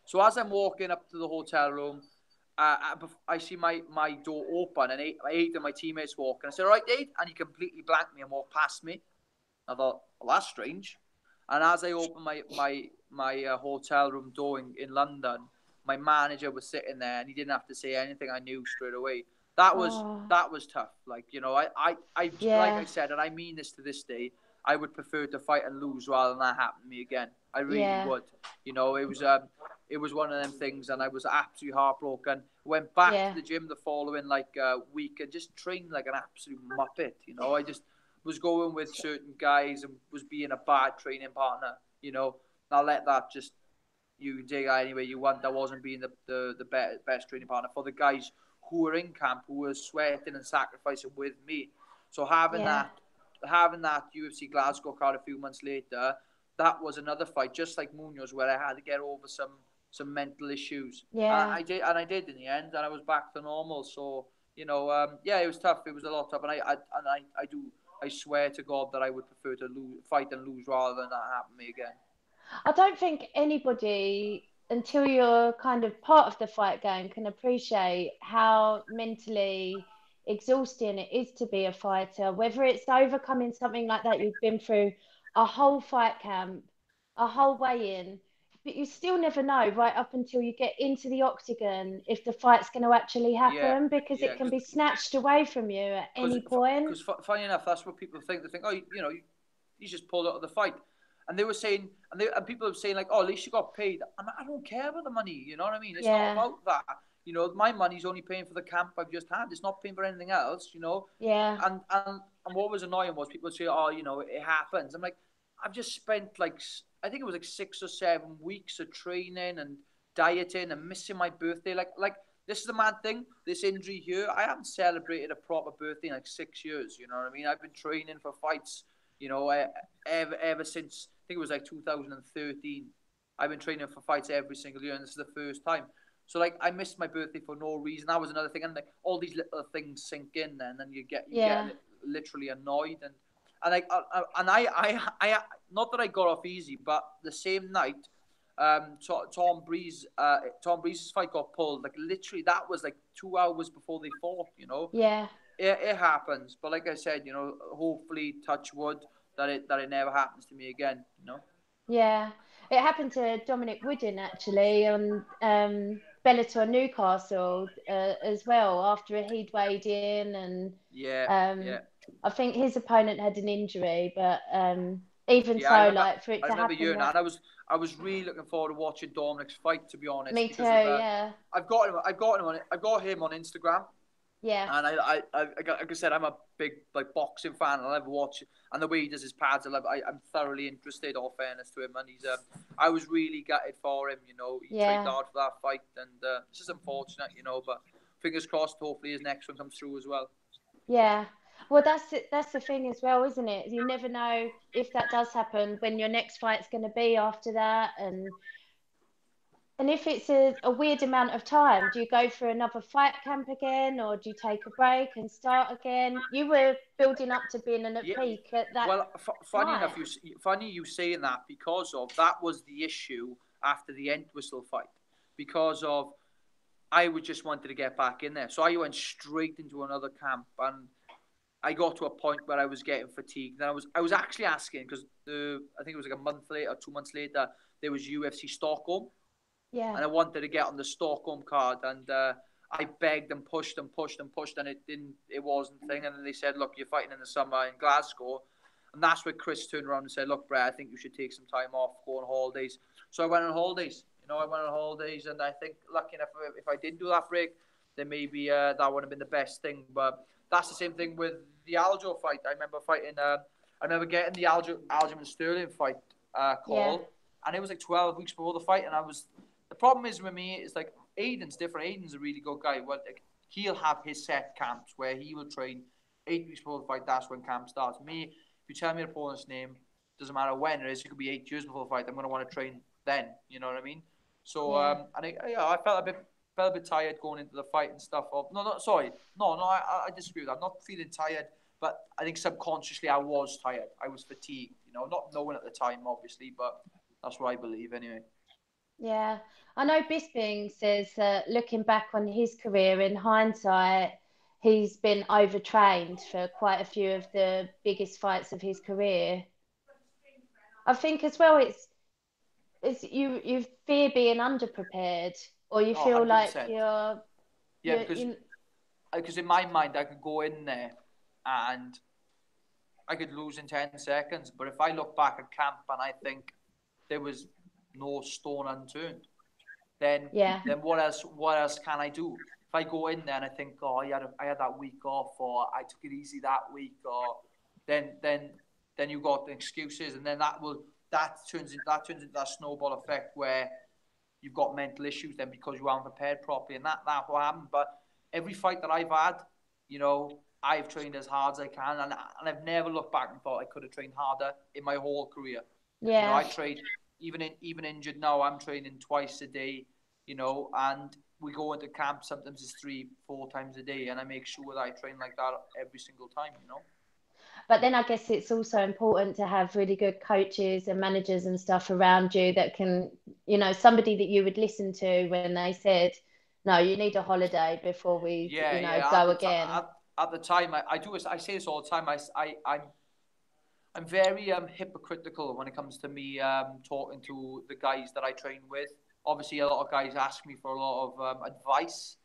So as I'm walking up to the hotel room, I see my door open and eight of my teammates walk. And I said, all right, Dave. And he completely blanked me and walked past me. I thought, well, that's strange. And as I opened my hotel room door in London, my manager was sitting there and he didn't have to say anything. I knew straight away. That was tough. Like, you know, like I said, and I mean this to this day, I would prefer to fight and lose rather than that happen to me again. I really would. You know, it was one of them things, and I was absolutely heartbroken. Went back to the gym the following week and just trained like an absolute muppet. You know, I just was going with certain guys and was being a bad training partner. You know, I'll let that just, you can take that any way you want. I wasn't being the best training partner for the guys who were in camp, who were sweating and sacrificing with me. So having that UFC Glasgow card a few months later, that was another fight, just like Munoz, where I had to get over some mental issues. Yeah. And I did in the end, and I was back to normal. So, you know, it was tough. It was a lot tough, and I swear to God that I would prefer to fight and lose rather than that happen to me again. I don't think anybody, until you're kind of part of the fight game, can appreciate how mentally exhausting it is to be a fighter, whether it's overcoming something like that. You've been through a whole fight camp, a whole weigh-in, but you still never know right up until you get into the octagon if the fight's going to actually happen, because it can be snatched away from you at any point. Because funny enough, that's what people think. They think, oh, you know, you just pulled out of the fight. And they were saying, and people were saying like, oh, at least you got paid. I don't care about the money. You know what I mean? It's not about that. You know, my money's only paying for the camp I've just had. It's not paying for anything else. You know. Yeah. And what was annoying was people would say, oh, you know, it happens. I'm like, I've just spent I think it was like 6 or 7 weeks of training and dieting and missing my birthday. Like this is the mad thing. This injury here, I haven't celebrated a proper birthday in like 6 years. You know what I mean? I've been training for fights. You know, ever since. I think it was like 2013. I've been training for fights every single year, and this is the first time. So like, I missed my birthday for no reason. That was another thing, and like all these little things sink in, and then you get literally annoyed, and I not that I got off easy, but the same night, Tom Breeze's fight got pulled. Like literally, that was like 2 hours before they fought. You know. Yeah. It happens, but like I said, you know, hopefully, touch wood, that it never happens to me again, you know? Yeah. It happened to Dominic Wooden actually on Bellator Newcastle as well, after he'd weighed in, and I think his opponent had an injury, but even so, like for it to happen. And I was really looking forward to watching Dominic's fight, to be honest. Me too, yeah. I've got him on Instagram. Yeah. And I like I said, I'm a big like boxing fan. I'll ever watch it. And the way he does his pads, I'm thoroughly interested. All fairness to him, and I was really gutted for him. You know, he trained hard for that fight, and it's just unfortunate, you know. But fingers crossed, hopefully his next one comes through as well. Yeah. Well, that's the thing as well, isn't it? You never know if that does happen, when your next fight's going to be after that, and if it's a weird amount of time, do you go for another fight camp again, or do you take a break and start again? You were building up to being at peak at that. Well, funny enough, you saying that, because of that was the issue after the Entwistle fight, because of I would just wanted to get back in there, so I went straight into another camp, and I got to a point where I was getting fatigued. And I was actually asking, because I think it was like a month later, or 2 months later, there was UFC Stockholm. Yeah. And I wanted to get on the Stockholm card, and I begged and pushed, and it wasn't a thing. And then they said, look, you're fighting in the summer in Glasgow. And that's where Chris turned around and said, look, Brett, I think you should take some time off, go on holidays. So I went on holidays. You know, and I think, lucky enough, if I did do that break, then maybe that would have been the best thing. But that's the same thing with the Aljo fight. I remember getting the Aljamain Sterling fight call, and it was like 12 weeks before the fight, and the problem is with me is like Aiden's different. Aiden's a really good guy. Well, like, he'll have his set camps where he will train 8 weeks before the fight. That's when camp starts. Me, if you tell me an opponent's name, doesn't matter when it is. It could be 8 years before the fight. I'm going to want to train then. You know what I mean? So and I felt a bit tired going into the fight and stuff. I disagree with that. I'm not feeling tired, but I think subconsciously I was tired. I was fatigued. You know, not knowing at the time, obviously, but that's what I believe anyway. Yeah, I know Bisping says that looking back on his career in hindsight, he's been overtrained for quite a few of the biggest fights of his career. I think as well, it's you fear being underprepared, or you feel like 100%. Because in my mind I could go in there and I could lose in 10 seconds, but if I look back at camp and I think there was no stone unturned, then what else can I do? If I go in there and I think, oh, I had that week off, or I took it easy that week, or then you got the excuses, and then that turns into that snowball effect where you've got mental issues then because you haven't prepared properly, and that what happened. But every fight that I've had, you know, I've trained as hard as I can, and I've never looked back and thought I could have trained harder in my whole career. Yeah. You know, I train even injured now. I'm training twice a day. You know, and we go into camp sometimes it's 3-4 times a day, and I make sure that I train like that every single time. You know. But then I guess it's also important to have really good coaches and managers and stuff around you that can, you know, somebody that you would listen to when they said, no, you need a holiday before we, go again. At the time, I say this all the time. I'm very hypocritical when it comes to me talking to the guys that I train with. Obviously, a lot of guys ask me for a lot of advice.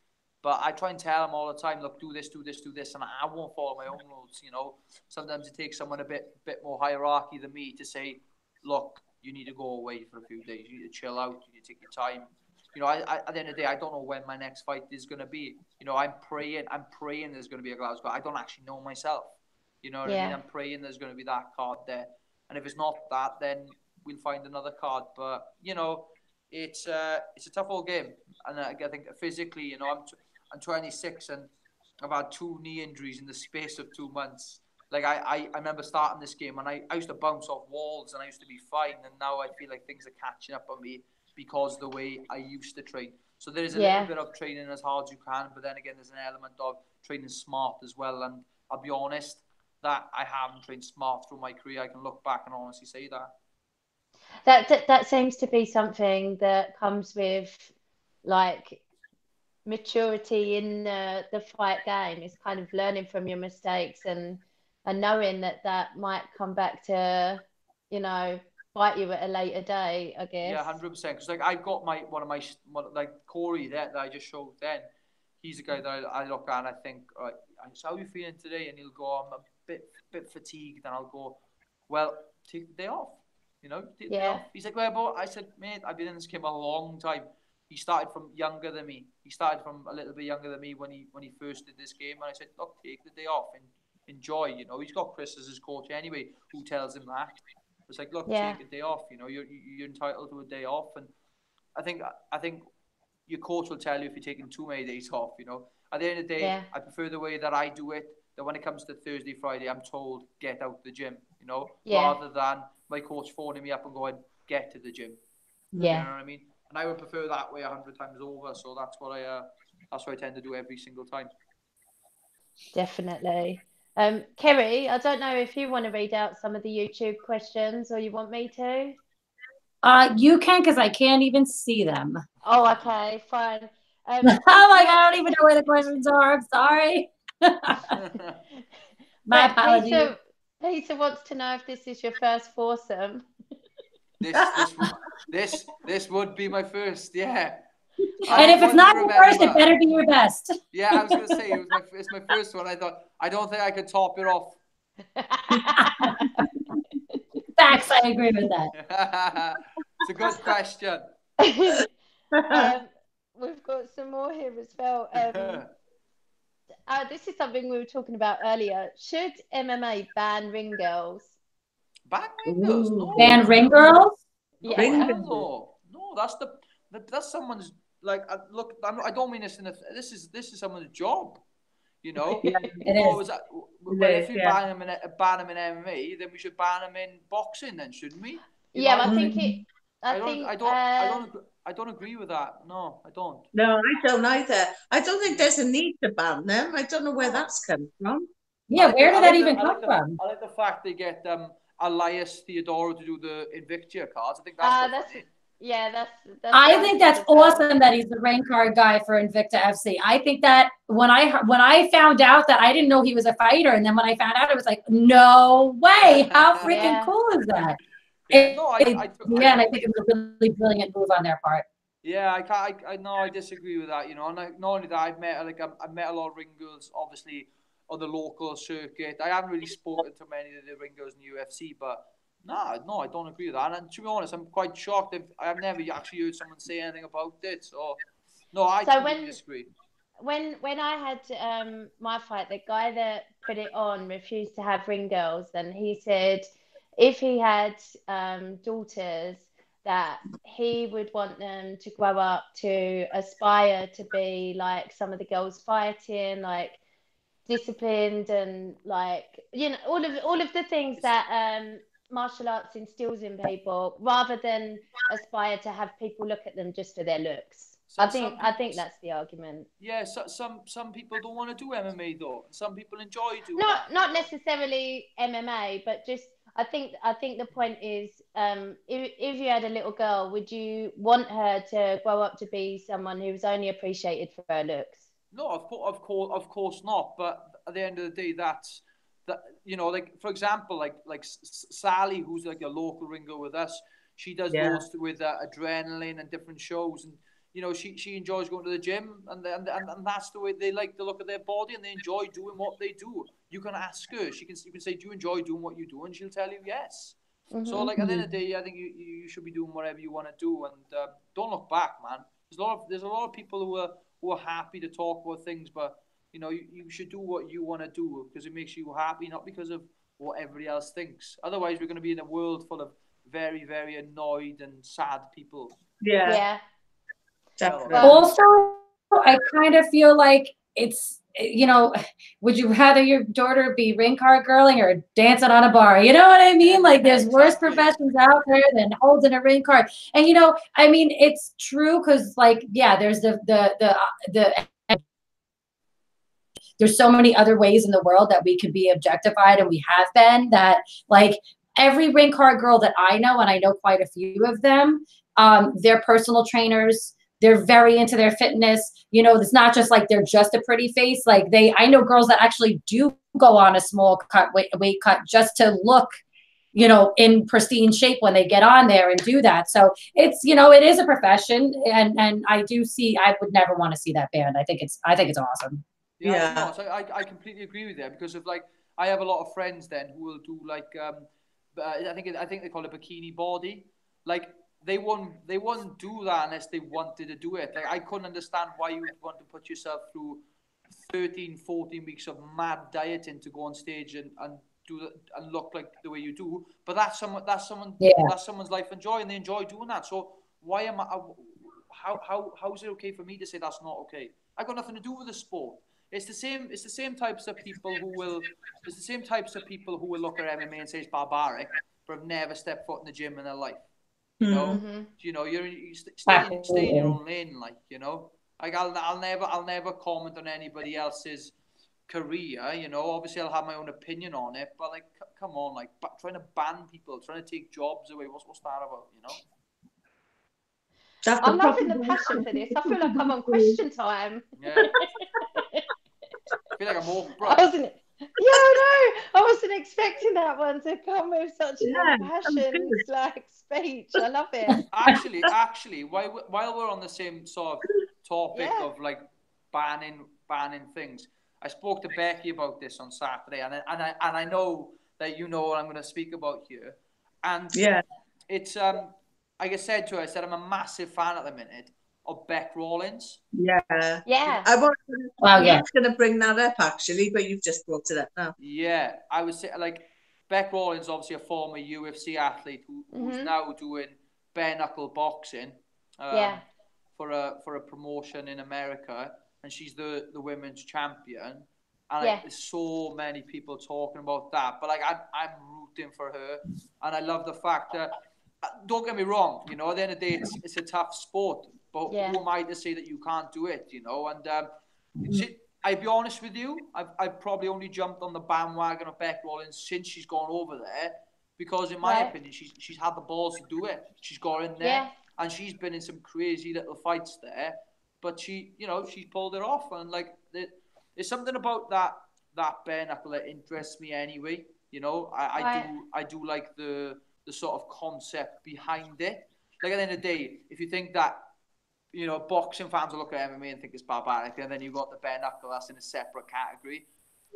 But I try and tell them all the time, look, do this, and I won't follow my own rules, you know. Sometimes it takes someone a bit more hierarchy than me to say, look, you need to go away for a few days, you need to chill out, you need to take your time. You know, at the end of the day, I don't know when my next fight is going to be. You know, I'm praying there's going to be a Glasgow. I don't actually know myself. You know what I mean? I'm praying there's going to be that card there. And if it's not that, then we'll find another card. But, you know, it's a tough old game. And I think physically, you know, I'm 26 and I've had 2 knee injuries in the space of 2 months. Like I remember starting this game and I used to bounce off walls and I used to be fine, and now I feel like things are catching up on me because the way I used to train. So there is a little bit of training as hard as you can, but then again there's an element of training smart as well. And I'll be honest, that I haven't trained smart through my career. I can look back and honestly say that. That seems to be something that comes with like maturity in the fight game. Is kind of learning from your mistakes and knowing that might come back to, you know, bite you at a later day, I guess. Yeah, 100%. Because like I've got like Corey that I just showed then. He's a guy that I look at and I think, all right, so how are you feeling today? And he'll go, I'm a bit fatigued, and I'll go, well, take the day off. You know, take the day off. He's like, well, but I said, mate, I've been in this game a long time. He started from younger than me. He started from a little bit younger than me when he first did this game. And I said, look, take the day off and enjoy. You know, he's got Chris as his coach anyway, who tells him that. It's like, look, take a day off. You know, you're entitled to a day off. And I think your coach will tell you if you're taking too many days off. You know, at the end of the day, I prefer the way that I do it. That when it comes to Thursday, Friday, I'm told get out the gym. You know, rather than my coach phoning me up and going get to the gym. Yeah, you know what I mean. And I would prefer that way 100 times over. So that's what I tend to do every single time. Definitely. Kerry, I don't know if you want to read out some of the YouTube questions or you want me to. You can, because I can't even see them. Oh, okay, fine. Oh my God, I don't even know where the questions are. I'm sorry. My apologies. Peter wants to know if this is your first foursome. This would be my first, yeah. And if it's not your first, it better be your best. Yeah, I was going to say it's my first one. I don't think I could top it off. Facts, I agree with that. It's a good question. We've got some more here as well. This is something we were talking about earlier. Should MMA ban ring girls? Ban ring girls? No. Ban ring girls? Yeah. No, that's that's someone's like. Look, I don't mean this in this is someone's job. You know, It is. well, if we ban him in MMA, then we should ban him in boxing, then, shouldn't we? You Yeah, know, I think I don't agree with that. No, I don't. No, I don't either. I don't think there's a need to ban them. I don't know where that's come from. Yeah, where did that even come from? I like the fact they get Elias Theodoro to do the Invictia cards. I think that's funny. Yeah, that's I think that's awesome that he's the ring card guy for Invicta FC. I think that when I found out that, I didn't know he was a fighter, and then when I found out, it was like, no way! How freaking cool is that? Yeah, and I think it was a really brilliant move on their part. Yeah, I disagree with that. You know, and not only that, I've met a lot of ring girls, obviously, on the local circuit. I haven't really spoken to many of the ring girls in the UFC, but. No, I don't agree with that. And to be honest, I'm quite shocked. I've never actually heard someone say anything about it. So, no, I totally disagree. When I had my fight, the guy that put it on refused to have ring girls, and he said if he had daughters, that he would want them to grow up to aspire to be like some of the girls fighting, like disciplined and like, you know, all of the things that martial arts instills in people, rather than aspire to have people look at them just for their looks. I think that's the argument. Yeah, some people don't want to do MMA though. Some people enjoy doing not necessarily MMA, but just I think the point is, if you had a little girl, would you want her to grow up to be someone who's only appreciated for her looks? No, of course not. But at the end of the day, that's that, you know, like for example, like Sally, who's like a local ringer with us, she does those with adrenaline and different shows, and you know she enjoys going to the gym, and that's the way they like to look at their body, and they enjoy doing what they do. You can ask her, you can say, do you enjoy doing what you do, and she'll tell you yes. Mm-hmm. So like at the end of the day, I think you should be doing whatever you want to do, and don't look back, man. There's a lot of people who are happy to talk about things, but you know, you should do what you want to do because it makes you happy, not because of what everybody else thinks. Otherwise, we're going to be in a world full of very, very annoyed and sad people. Yeah. Definitely. Also, I kind of feel like it's, you know, would you rather your daughter be ring card girling or dancing on a bar? You know what I mean? Like there's worse professions out there than holding a ring card. And, you know, I mean, it's true because like, yeah, there's there's so many other ways in the world that we could be objectified, and we have been, that like every ring card girl that I know, and I know quite a few of them, they're personal trainers. They're very into their fitness. You know, it's not just like they're just a pretty face. Like I know girls that actually do go on a small weight cut just to look, you know, in pristine shape when they get on there and do that. So it's, you know, it is a profession, and I would never want to see that banned. I think it's awesome. Yeah. No, so I completely agree with that, because of like I have a lot of friends then who will do like I think they call it bikini body. Like they won't do that unless they wanted to do it. Like I couldn't understand why you would want to put yourself through 13, 14 weeks of mad dieting to go on stage and do that and look like the way you do. But that's someone's life and joy, and they enjoy doing that. So why am I? How is it okay for me to say that's not okay? I got nothing to do with the sport. It's the same types of people who will look at MMA and say it's barbaric, but have never stepped foot in the gym in their life. You know, you know, you stay in your own lane, like, you know. Like I'll never comment on anybody else's career. You know, obviously I'll have my own opinion on it, but like, come on, like trying to ban people, trying to take jobs away. What's that about? You know. I'm loving the passion for this. I feel like I'm on Question Time. Yeah. I feel like I'm all bro. I wasn't expecting that one to come with such an impassioned like speech. I love it. Actually, while we're on the same sort of topic of like banning things, I spoke to Becky about this on Saturday, and I know that you know what I'm going to speak about here, and it's like I said to her, I said I'm a massive fan at the minute of Beck Rawlins. Yeah. I was going to bring that up actually, but you've just brought it up now. Yeah, I was saying, like, Beck Rawlins, obviously a former UFC athlete who's now doing bare knuckle boxing. for a promotion in America, and she's the women's champion. And Yeah. like, there's so many people talking about that, but like I'm rooting for her, and I love the fact that, don't get me wrong, you know, at the end of the day, it's a tough sport, but who am I to say that you can't do it, you know? And I'll be honest with you, I've probably only jumped on the bandwagon of Beck Rollins since she's gone over there, because in my opinion, she's had the balls to do it. She's got in there, and she's been in some crazy little fights there, but she's pulled it off, and like there's something about that bare knuckle that interests me anyway. You know, I do like the sort of concept behind it. Like at the end of the day, if you think that, you know, boxing fans will look at MMA and think it's barbaric, and then you've got the bare knuckle, that's in a separate category.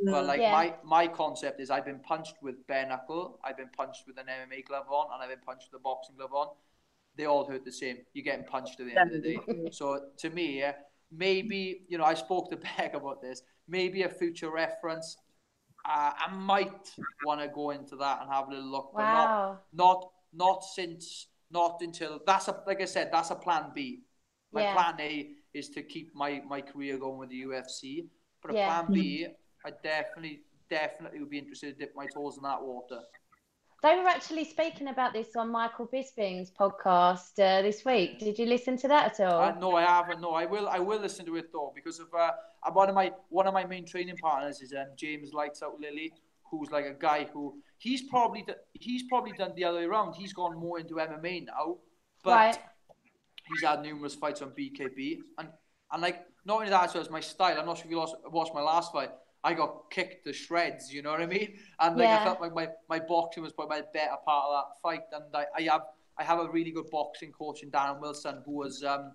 But like my concept is, I've been punched with bare knuckle, I've been punched with an MMA glove on, and I've been punched with a boxing glove on. They all hurt the same. You're getting punched at the end of the day. So to me, maybe, you know, I spoke to Beck about this. Maybe a future reference. I might want to go into that and have a little look, but not until like I said, that's a plan B. My plan A is to keep my career going with the UFC, but a plan B, I definitely would be interested to dip my toes in that water. They were actually speaking about this on Michael Bisping's podcast this week. Did you listen to that at all? No, I haven't. No, I will listen to it though, because of one of my main training partners is James Lights Out Lilly, who's like a guy who he's probably done the other way around. He's gone more into MMA now, but he's had numerous fights on BKB, and like, not only that, so it's my style. I'm not sure if you watched my last fight. I got kicked to shreds, you know what I mean? And like I felt like my boxing was probably my better part of that fight. And I have a really good boxing coach in Darren Wilson, who was a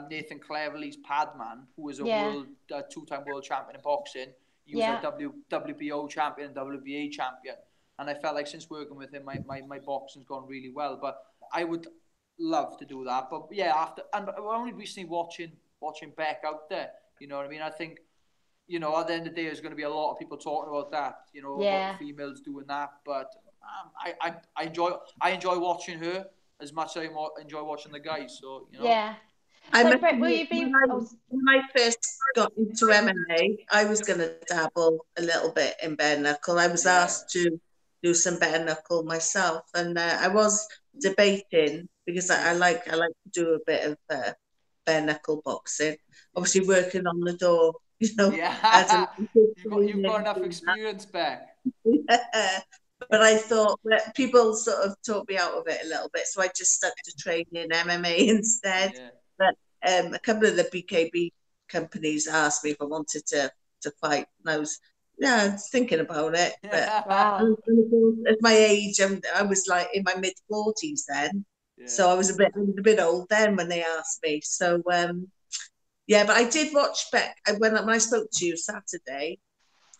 Nathan Cleverley's padman, who was a two-time world champion in boxing. He was a WBO champion and WBA champion. And I felt like since working with him, my boxing's gone really well. But I would love to do that. But yeah, and we're only recently watching Beck out there. You know what I mean? I think, you know, at the end of the day, there's going to be a lot of people talking about that, you know, about females doing that. But I enjoy watching her as much as I enjoy watching the guys. So, you know. Yeah. So, Brett, will you be... When I first got into MMA, I was going to dabble a little bit in bare knuckle. I was asked to do some bare knuckle myself, and I was debating, because I like to do a bit of bare knuckle boxing. Obviously, working on the door. You know, you've got enough experience back. But I thought that people sort of talked me out of it a little bit, so I just stuck to training MMA instead. But a couple of the BKB companies asked me if I wanted to fight, and I was thinking about it. But at my age, I was like in my mid-40s then, so I was a bit old then when they asked me. So. Yeah, but I did watch Beck when I spoke to you Saturday.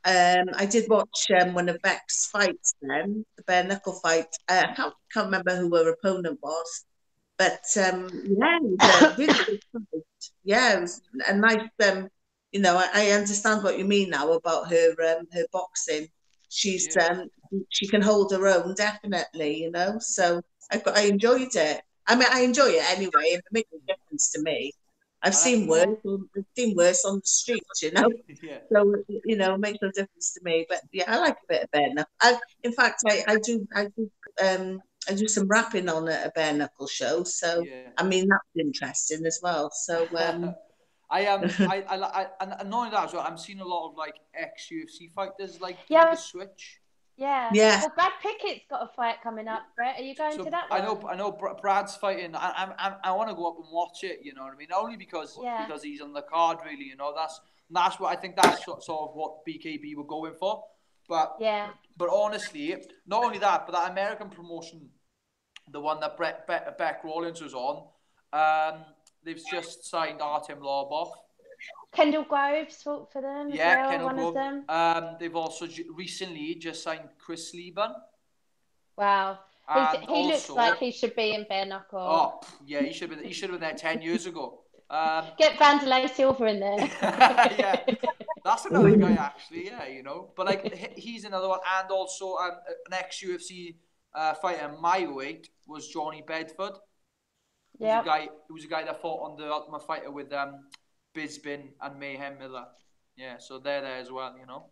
I did watch one of Beck's fights then, the bare knuckle fight. I can't remember who her opponent was, but it was a really good fight. Yeah, it was a nice. You know, I understand what you mean now about her boxing. She's she can hold her own, definitely. You know, so I enjoyed it. I mean, I enjoy it anyway. It makes a difference to me. I've seen worse on the streets, you know. So, you know, it makes no difference to me. But yeah, I like a bit of bare knuckle. In fact, I do some rapping on a bare knuckle show. So I mean, that's interesting as well. So and not only that as well, I'm seeing a lot of like ex-UFC fighters like do the switch. Yeah. Well, Brad Pickett's got a fight coming up, Brett. Are you going to that one? I know Brad's fighting. I want to go up and watch it, you know what I mean? Only because he's on the card, really, you know. That's what I think, that's sort of what BKB were going for. But honestly, not only that, but that American promotion, the one that Beck Rollins was on, they've just signed Artem Lobov. Kendall Groves fought for them. Yeah, Kendall one Groves. Of them. They've also recently just signed Chris Lieben. Wow. He looks like he should be in bare knuckle. Oh, yeah, he should have been there 10 years ago. Get Vanderlei Silva in there. Yeah, that's another guy actually. Yeah, you know, but like he's another one, and also an ex-UFC fighter my weight was Johnny Bedford. Yeah. Who's a guy that fought on the Ultimate Fighter with Bisbin and Mayhem Miller. Yeah, so they're there as well, you know.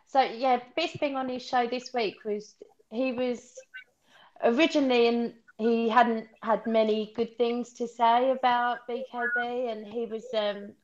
So yeah, best thing on his show this week was he was originally, and he hadn't had many good things to say about BKB, and he was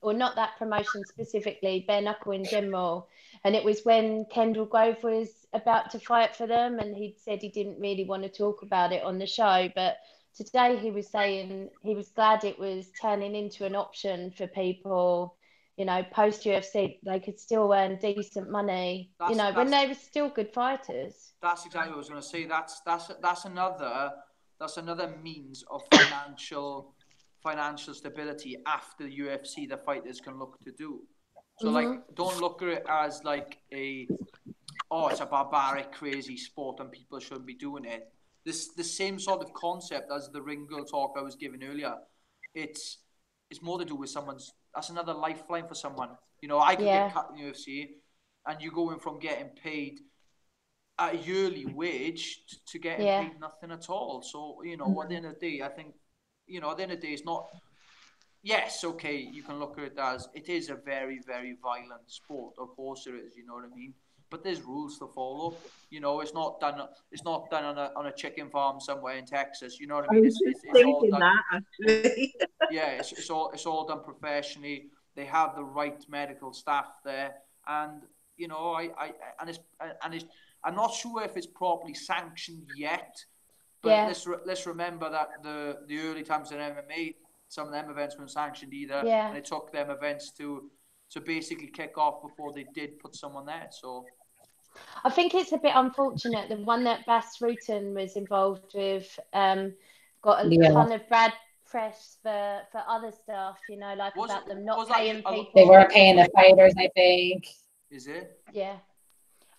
or not that promotion specifically, bare knuckle in general. And it was when Kendall Grove was about to fight for them, and he'd said he didn't really want to talk about it on the show, but today he was saying he was glad it was turning into an option for people, you know, post UFC. They could still earn decent money, you know, when they were still good fighters. That's exactly what I was going to say. That's another means of financial stability after the UFC the fighters can look to do. So like, don't look at it as like it's a barbaric, crazy sport and people shouldn't be doing it. The same sort of concept as the ring girl talk I was giving earlier. It's more to do with that's another lifeline for someone. You know, I could get cut in the UFC, and you going from getting paid a yearly wage to getting paid nothing at all. So, you know, at the end of the day, I think, you know, at the end of the day, it's not. Yes, okay, you can look at it as it is a very, very violent sport. Of course it is, you know what I mean? But there's rules to follow. You know, it's not done on a chicken farm somewhere in Texas. You know what I mean? It's all done. That, actually. Yeah, it's all done professionally. They have the right medical staff there, and you know, I'm not sure if it's properly sanctioned yet. But let's remember that the early times in MMA, some of them events weren't sanctioned either, and it took them events to basically kick off before they did put someone there. So I think it's a bit unfortunate. The one that Bas Rutten was involved with got a ton of bad press for other stuff, you know, like about them not paying people. They weren't paying the fighters, I think. Is it? Yeah.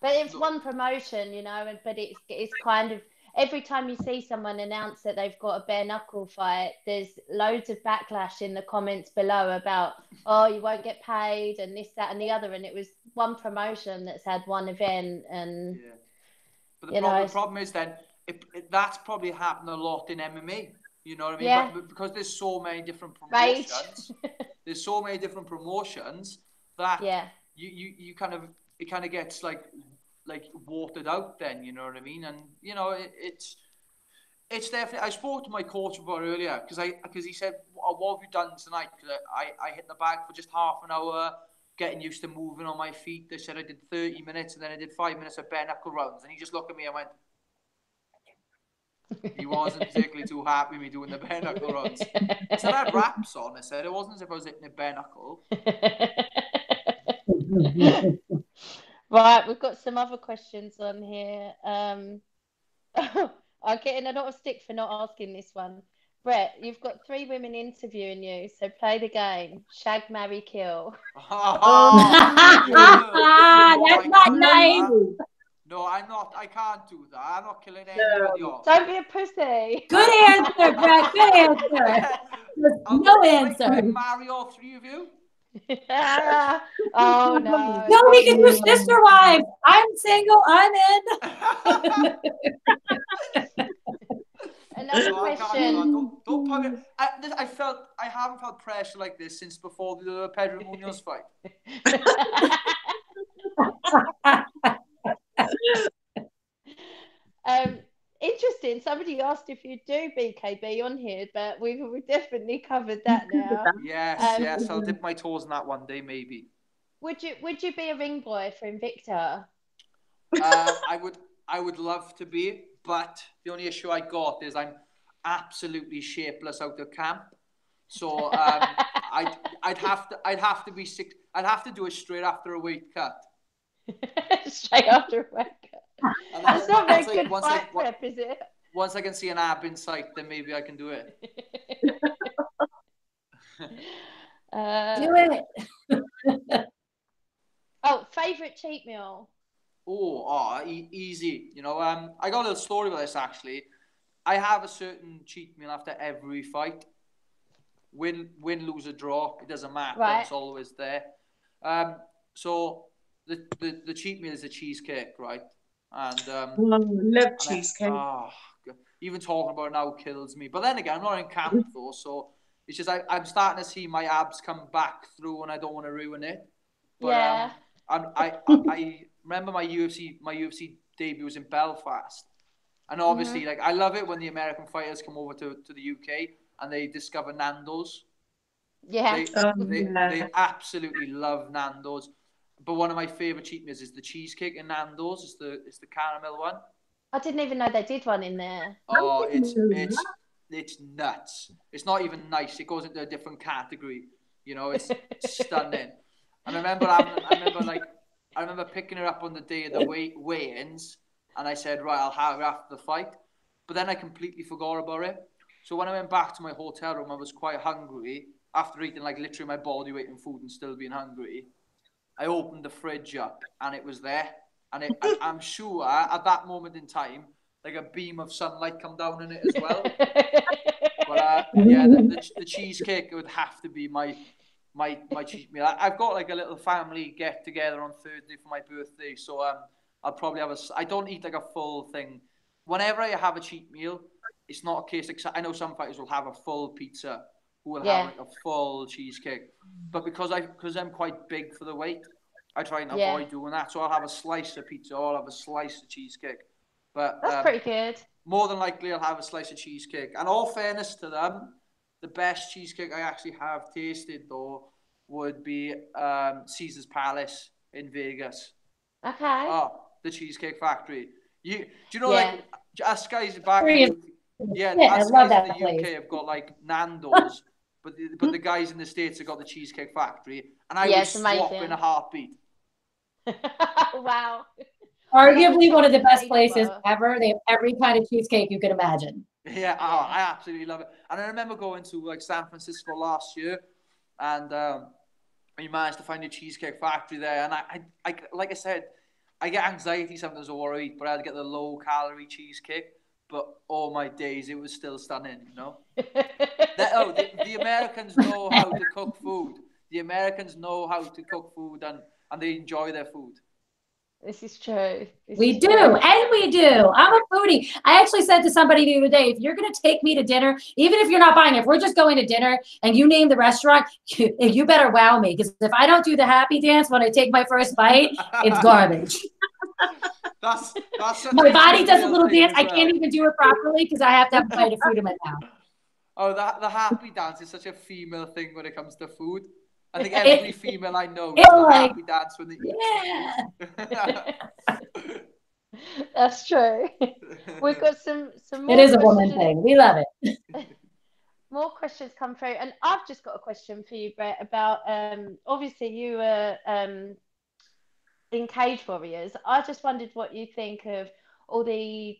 But it's one promotion, you know, but it's kind of, every time you see someone announce that they've got a bare knuckle fight, there's loads of backlash in the comments below about, oh, you won't get paid and this, that, and the other. And it was one promotion that's had one event, and but the problem is then that's probably happened a lot in MMA. You know what I mean? Yeah. But because there's so many different promotions, there's so many different promotions that you kind of, it kind of gets like watered out then, you know what I mean? And you know, it's definitely, I spoke to my coach about earlier because he said, what have you done tonight? Because I hit the bag for just half an hour, getting used to moving on my feet. They said I did 30 minutes and then I did 5 minutes of bare knuckle rounds, and he just looked at me and went, he wasn't particularly too happy with me doing the bare knuckle rounds. I said I had wraps on. I said it wasn't as if I was hitting a bare knuckle. Right, we've got some other questions on here. I'm getting a lot of stick for not asking this one. Brett, you've got 3 women interviewing you, so play the game. Shag, marry, kill. That's not nice. No, I'm not. I can't do that. I'm not killing anybody off. Don't be a pussy. Good answer, Brett. Good answer. No answer. Can I marry all 3 of you? Oh no. No, we can do sister wives. I'm single. I'm in. Another question. Don't put me. I haven't felt pressure like this since before the Pedro Munoz fight. Interesting. Somebody asked if you do BKB on here, but we've definitely covered that now. Yes. I'll dip my toes in that one day, maybe. Would you be a ring boy for Invicta? I would love to be, but the only issue I got is I'm absolutely shapeless out of camp. So I'd have to be sick. I'd have to do it straight after a weight cut. Straight after a weight cut. That's not very good fight prep, is it? Once I can see an ab in sight, then maybe I can do it. Do it. Favorite cheat meal? Easy. You know, I got a little story about this actually. I have a certain cheat meal after every fight. Win, lose, or draw, it doesn't matter. Right. It's always there. So the cheat meal is a cheesecake, right? And love cheesecake. even talking about it now kills me. But then again, I'm not in camp though, so it's just I'm starting to see my abs come back through, and I don't want to ruin it. But I remember my UFC debut was in Belfast, and obviously like I love it when the American fighters come over to the UK and they discover Nando's. Yeah. They absolutely love Nando's. But one of my favourite cheat meals is the cheesecake in Nando's. It's the caramel one. I didn't even know they did one in there. Oh, it's nuts. It's not even nice. It goes into a different category. You know, it's stunning. And I remember picking it up on the day of the weigh-ins, and I said, right, I'll have it after the fight. But then I completely forgot about it. So when I went back to my hotel room, I was quite hungry. After eating like literally my body weight in food and still being hungry, I opened the fridge up and it was there. And I'm sure at that moment in time, like a beam of sunlight come down in it as well. But yeah, the cheesecake would have to be my cheat meal. I've got like a little family get together on Thursday for my birthday, so I'll probably have I don't eat like a full thing. Whenever I have a cheat meal, it's not a case like I know some fighters will have a full pizza, who will have like a full cheesecake, but because I'm quite big for the weight, I try and avoid doing that. So I'll have a slice of pizza, or I'll have a slice of cheesecake. But that's pretty good. More than likely, I'll have a slice of cheesecake. And all fairness to them, the best cheesecake I actually have tasted though would be Caesar's Palace in Vegas. Okay. Oh, the Cheesecake Factory. Do you know like us guys back? Us guys in the UK have got like Nando's, but the guys in the States have got the Cheesecake Factory, and I would swap in a heartbeat. Wow. Arguably one of the best places ever. They have every kind of cheesecake you could imagine. Yeah, I absolutely love it. And I remember going to like San Francisco last year, and we managed to find a Cheesecake Factory there. And I like I said, I get anxiety sometimes over eat, but I'd get the low-calorie cheesecake. But oh my days, it was still stunning, you know. The Americans know how to cook food. The Americans know how to cook food, and they enjoy their food. This is true. We do. I'm a foodie. I actually said to somebody the other day, if you're going to take me to dinner, even if you're not buying it, if we're just going to dinner and you name the restaurant, you better wow me. Because if I don't do the happy dance when I take my first bite, it's garbage. That's my body does a little dance. I can't even do it properly because I have to have a bite of food in my mouth. Oh, the happy dance is such a female thing when it comes to food. I think every female I know does a happy dance when they eat. Yeah. That's true. We've got some more. It is a woman thing. We love it. More questions come through, and I've just got a question for you, Brett, about obviously you were in Cage Warriors. I just wondered what you think of all the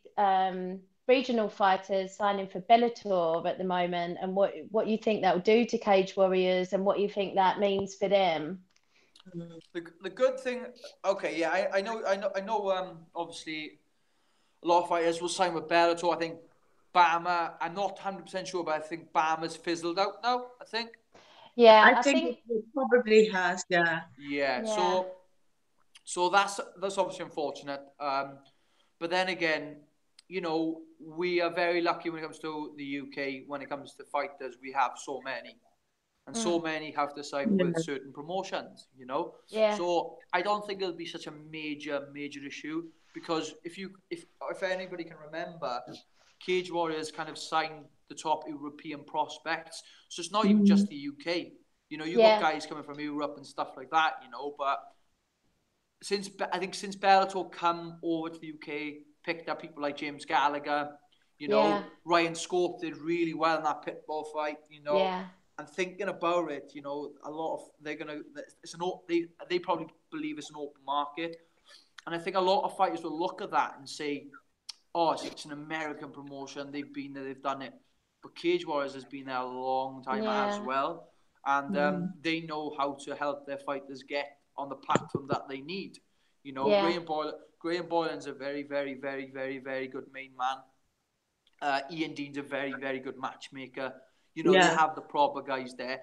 regional fighters signing for Bellator at the moment, and what you think that will do to Cage Warriors, and what you think that means for them. The good thing, okay, yeah, I know. Obviously, a lot of fighters will sign with Bellator. I think Bama. I'm not 100% sure, but I think Bama's fizzled out now. I think. Yeah, I think it probably has. Yeah. Yeah. So that's obviously unfortunate. But then again, you know, we are very lucky when it comes to the UK. When it comes to fighters, we have so many. And so many have to sign with certain promotions, you know. Yeah. So I don't think it'll be such a major issue, because if anybody can remember, Cage Warriors kind of signed the top European prospects. So it's not even just the UK. You know, you've got guys coming from Europe and stuff like that, you know. But since Bellator come over to the UK, picked up people like James Gallagher, you know, Ryan Scope did really well in that Pitbull fight, you know. Yeah. And thinking about it, you know, a lot of they probably believe it's an open market, and I think a lot of fighters will look at that and say, "Oh, it's an American promotion. They've been there, they've done it." But Cage Warriors has been there a long time as well, and they know how to help their fighters get on the platform that they need. You know, Graham Boylan's a very, very, very, very, very good main man. Ian Dean's a very, very good matchmaker. You know, they have the proper guys there.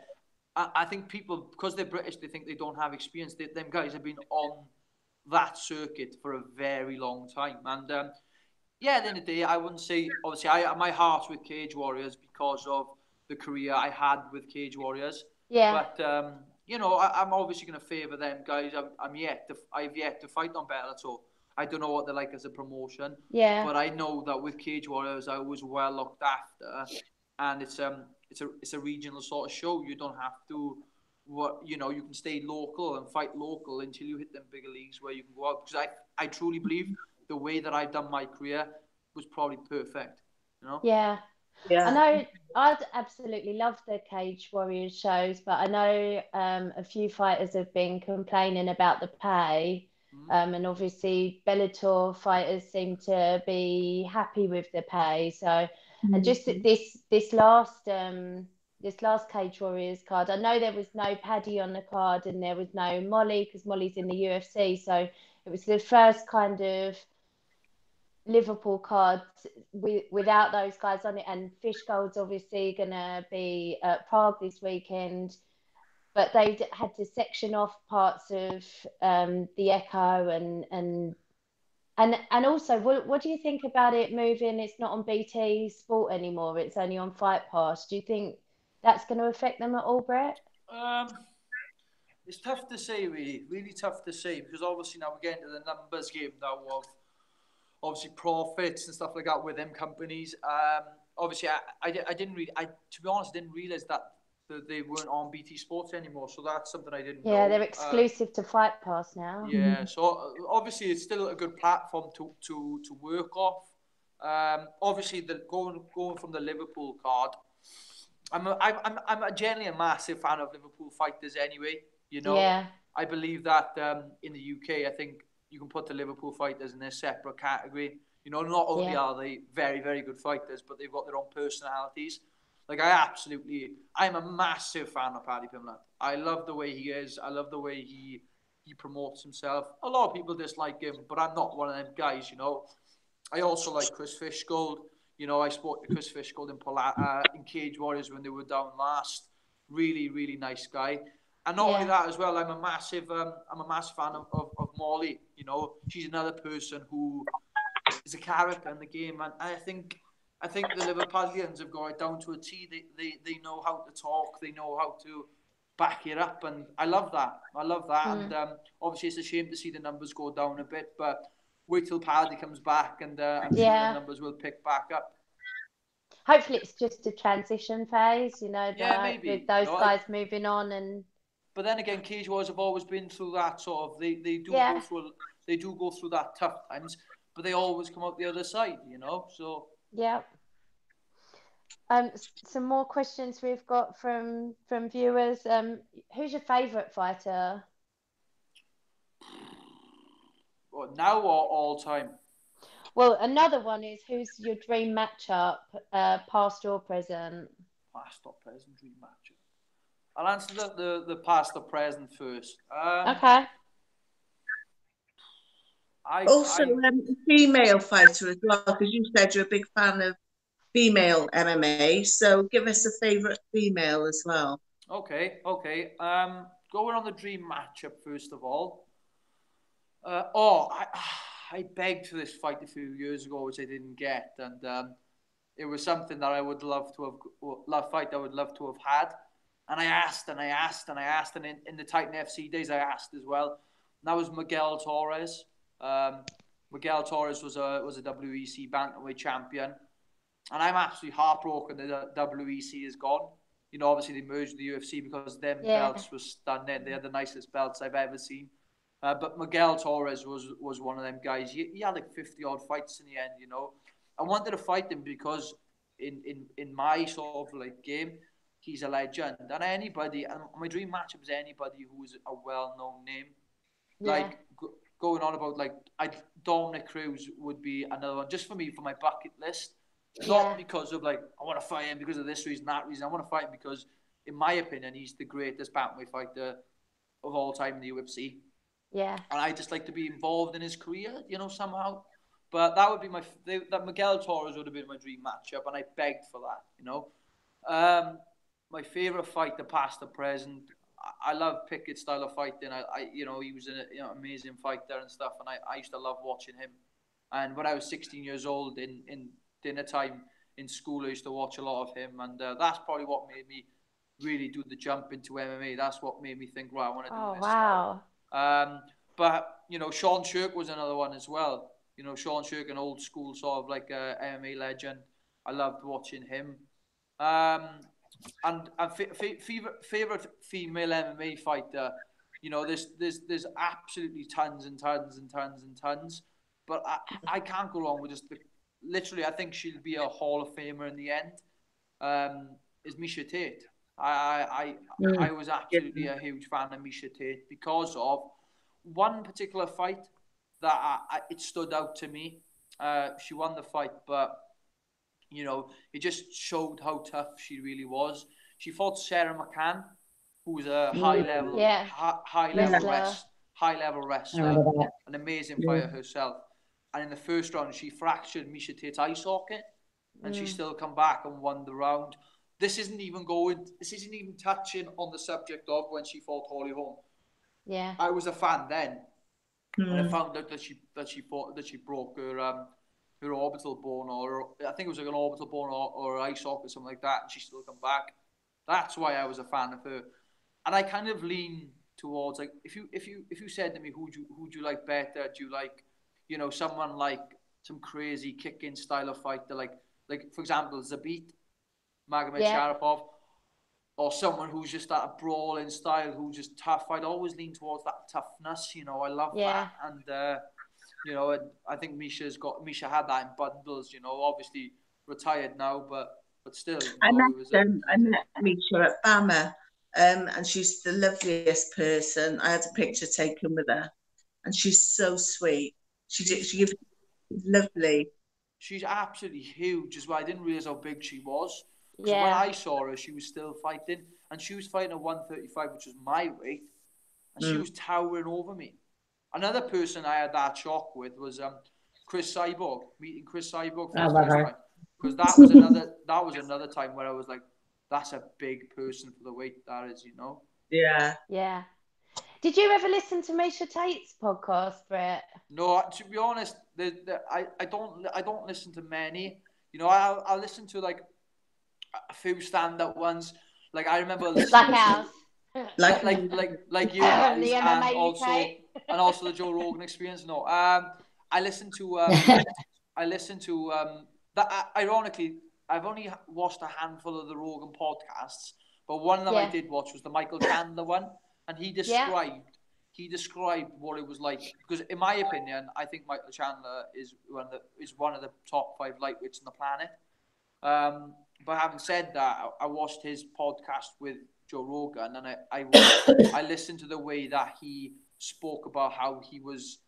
I think people, because they're British, they think they don't have experience. Them guys have been on that circuit for a very long time. And Yeah, at the end of the day, I wouldn't say, obviously, my heart's with Cage Warriors because of the career I had with Cage Warriors. Yeah. But, you know, I'm obviously going to favour them guys. I've yet to fight on Bellator. I don't know what they're like as a promotion. Yeah. But I know that with Cage Warriors, I was well looked after. And it's a regional sort of show. You don't have to, you can stay local and fight local until you hit them bigger leagues where you can go out. Because I truly believe the way that I've done my career was probably perfect, Yeah. I know I'd absolutely love the Cage Warriors shows, but I know a few fighters have been complaining about the pay. And obviously Bellator fighters seem to be happy with the pay. So, and just this last Cage Warriors card, I know there was no Paddy on the card and there was no Molly because Molly's in the UFC. So it was the first kind of Liverpool cards without those guys on it, and Fishgold's obviously gonna be at Prague this weekend, but they had to section off parts of the Echo and also what do you think about it moving? It's not on BT Sport anymore; it's only on Fight Pass. Do you think that's going to affect them at all, Brett? It's tough to say, really tough to say, because obviously now we're getting to the numbers game now of obviously profits and stuff like that with them companies. Obviously, I didn't really, to be honest, I didn't realise that they weren't on BT Sports anymore. So that's something I didn't know. Yeah, they're exclusive to Fight Pass now. Yeah, so obviously it's still a good platform to work off. Obviously, going from the Liverpool card, I'm generally a massive fan of Liverpool fighters anyway. Yeah. I believe that in the UK, I think you can put the Liverpool fighters in a separate category. Not only are they very, very good fighters, but they've got their own personalities. Like, I'm a massive fan of Paddy Pimblett. I love the way he is. I love the way he promotes himself. A lot of people dislike him, but I'm not one of them guys, I also like Chris Fishgold. I spoke to Chris Fishgold in Cage Warriors when they were down last. Really, really nice guy. And not only that as well, I'm a massive fan of Molly. She's another person who is a character in the game, and I think the Liverpoolians have got it down to a T. They know how to talk, they know how to back it up, and I love that. And obviously it's a shame to see the numbers go down a bit, but wait till Paddy comes back, and I'm sure the numbers will pick back up. Hopefully it's just a transition phase, maybe with those guys moving on. And but then again, Cage Wars have always been through that sort of, they do go through that tough times, but they always come out the other side, so yeah. Some more questions we've got from viewers. Who's your favourite fighter? What, now or all time? Well, another one is who's your dream matchup, past or present? Past or present dream matchup. I'll answer the past or present first. Okay. Also, a female fighter as well, because you said you're a big fan of female MMA. So give us a favourite female as well. Okay. Going on the dream matchup first of all. I begged for this fight a few years ago, which I didn't get, and it was something that I would love to have had. And I asked, and in the Titan FC days, I asked as well. And that was Miguel Torres. Miguel Torres was a WEC bantamweight champion, and I'm absolutely heartbroken that the WEC is gone. Obviously they merged with the UFC because them belts were stunning. They had the nicest belts I've ever seen. But Miguel Torres was one of them guys. He had like 50 odd fights in the end. I wanted to fight him because in my sort of like game, he's a legend. And my dream matchup is anybody who's a well-known name. Yeah. Like going on about Dominic Cruz would be another one just for me, for my bucket list. Not because of I want to fight him because of this reason, that reason. I want to fight him because, in my opinion, he's the greatest bantamweight fighter of all time in the UFC. Yeah. And I just like to be involved in his career, somehow. But that would be that Miguel Torres would have been my dream matchup, and I begged for that, My favourite fighter, past or present, I love Pickett's style of fighting. He was an amazing fighter and stuff, and I used to love watching him. And when I was 16 years old, in dinner time in school, I used to watch a lot of him, and that's probably what made me really do the jump into MMA. That's what made me think, right, I want to do this wow. now. But Sean Shirk was another one as well. Sean Shirk, an old school sort of like MMA legend. I loved watching him. And favorite female MMA fighter. There's absolutely tons and tons and tons and tons. But I can't go wrong with just literally. I think she'll be a Hall of Famer in the end. Is Miesha Tate. I was absolutely a huge fan of Miesha Tate because of one particular fight that it stood out to me. She won the fight, but it just showed how tough she really was. She fought Sarah McCann, who was a high level wrestler, an amazing fighter herself. And in the first round, she fractured Miesha Tate's eye socket, and she still come back and won the round. This isn't even touching on the subject of when she fought Holly Holm. Yeah. I was a fan then. When I found out that she broke her orbital bone, or I think it was like an orbital bone or eye socket or something like that, and she still come back. That's why I was a fan of her. And I kind of lean towards, like, if you said to me, who'd you like better? Do you like, someone like some crazy kicking style of fighter, like for example Zabit Magomedsharipov, or someone who's just that brawling style, who's just tough? I'd always lean towards that toughness. I love that, and I think Miesha had that in bundles. Obviously retired now, but still. I met Miesha at Bama, and she's the loveliest person. I had a picture taken with her, and she's so sweet. She's lovely. She's absolutely huge as well. I didn't realize how big she was. Because when I saw her, she was still fighting, and she was fighting at 135, which was my weight, and she was towering over me. Another person I had that shock with was Chris Cyborg, meeting Chris Cyborg for the first time, because that was another time where I was like, that's a big person for the weight that is, Yeah. Yeah. Did you ever listen to Miesha Tate's podcast, Brett? No, to be honest, I don't listen to many. I'll listen to like a few stand-up ones. Like I remember listening like ours. like you guys, the MMA UK. and also the Joe Rogan Experience. No, I listened to that. Ironically, I've only watched a handful of the Rogan podcasts, but one of them I did watch was the Michael Chandler one, and he described what it was like, because in my opinion, I think Michael Chandler is one of the top 5 lightweights on the planet. But having said that, I watched his podcast with Joe Rogan, and I listened to the way that he spoke about how he was,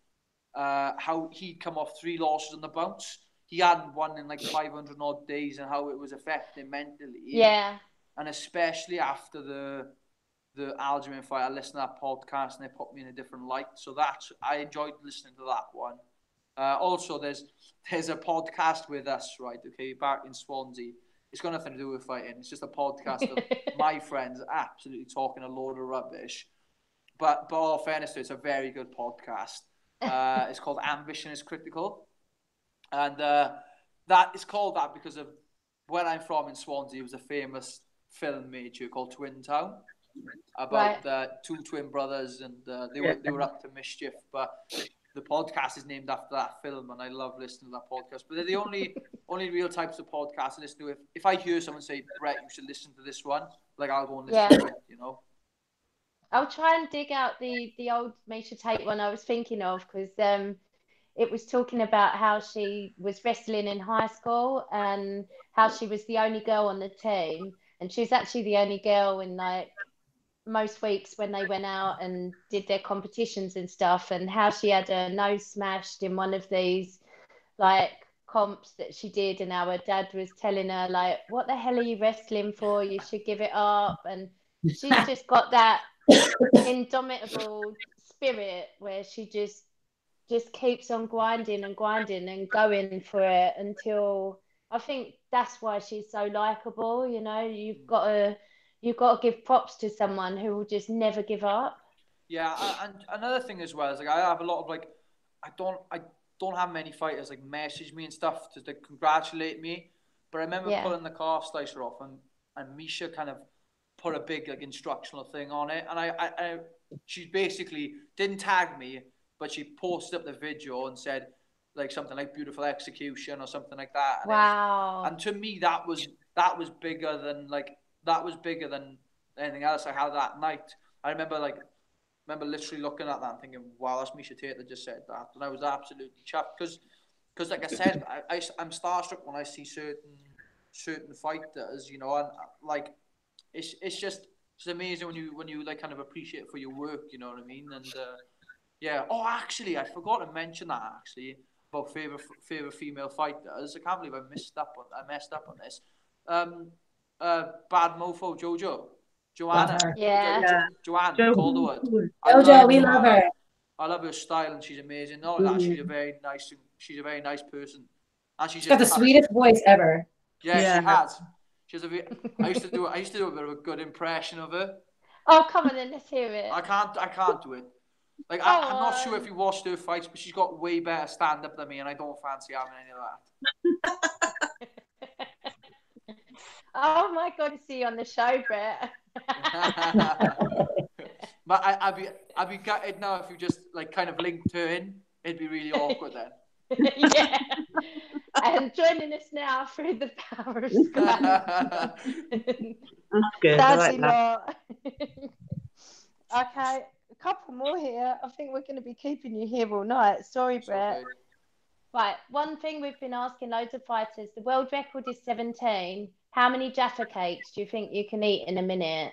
how he'd come off 3 losses on the bounce. He hadn't won in like 500 odd days, and how it was affecting him mentally. Yeah. And especially after the Aljamain fight, I listened to that podcast, and it put me in a different light. So I enjoyed listening to that one. Also, there's a podcast with us, right? Okay, back in Swansea. It's got nothing to do with fighting. It's just a podcast of my friends absolutely talking a load of rubbish. But all fairness to it, it's a very good podcast. It's called Ambition is Critical. And that is called that because of where I'm from in Swansea. It was a famous film major called Twin Town, about 2 twin brothers, and they were up to mischief. But the podcast is named after that film, and I love listening to that podcast. But they're the only real types of podcasts I listen to. If I hear someone say, Brett, you should listen to this one, like, I'll go and listen to it, I'll try and dig out the old Miesha Tate one I was thinking of, because it was talking about how she was wrestling in high school and how she was the only girl on the team, and she was actually the only girl in like most weeks when they went out and did their competitions and stuff, and how she had her nose smashed in one of these like comps that she did, and our dad was telling her like, what the hell are you wrestling for, you should give it up. And she's just got that indomitable spirit where she just keeps on grinding and going for it until, I think that's why she's so likable. You've got to give props to someone who will just never give up. Yeah, and another thing as well is, like, I have a lot of, like, don't have many fighters like message me and stuff to like, congratulate me. But I remember pulling the calf slicer off, and Misha kind of put a big like instructional thing on it, and I she basically didn't tag me, but she posted up the video and said like something like beautiful execution or something like that. And wow. And to me that was bigger than anything else I had that night. I remember literally looking at that and thinking, wow, that's Misha Tate that just said that, and I was absolutely chuffed because like I said, I'm starstruck when I see certain fighters, you know, and like it's just amazing when you like kind of appreciate it for your work, you know what I mean? And yeah. Oh, actually, I forgot to mention that actually about favorite female fighters. I can't believe I messed up on this. Bad Mofo Joanna. Yeah. Joanne Calderwood. Jojo, we love her. I love her style and she's amazing. Not only that, she's a very nice person. And she's got the sweetest voice ever. Yeah, she has. I used to do a bit of a good impression of her. Oh, come on then, let's hear it. I can't do it. Like I'm not sure if you watched her fights, but she's got way better stand up than me, and I don't fancy having any of that. Oh my God, to see you on the show, Brett. But I'd be gutted now if you just like kind of linked her in. It'd be really awkward then. Yeah. And joining us now through the power of Skype. That's good. I like that. Okay, a couple more here. I think we're going to be keeping you here all night. Sorry, Brett. Okay. Right, one thing we've been asking loads of fighters, the world record is 17. How many Jaffa cakes do you think you can eat in a minute?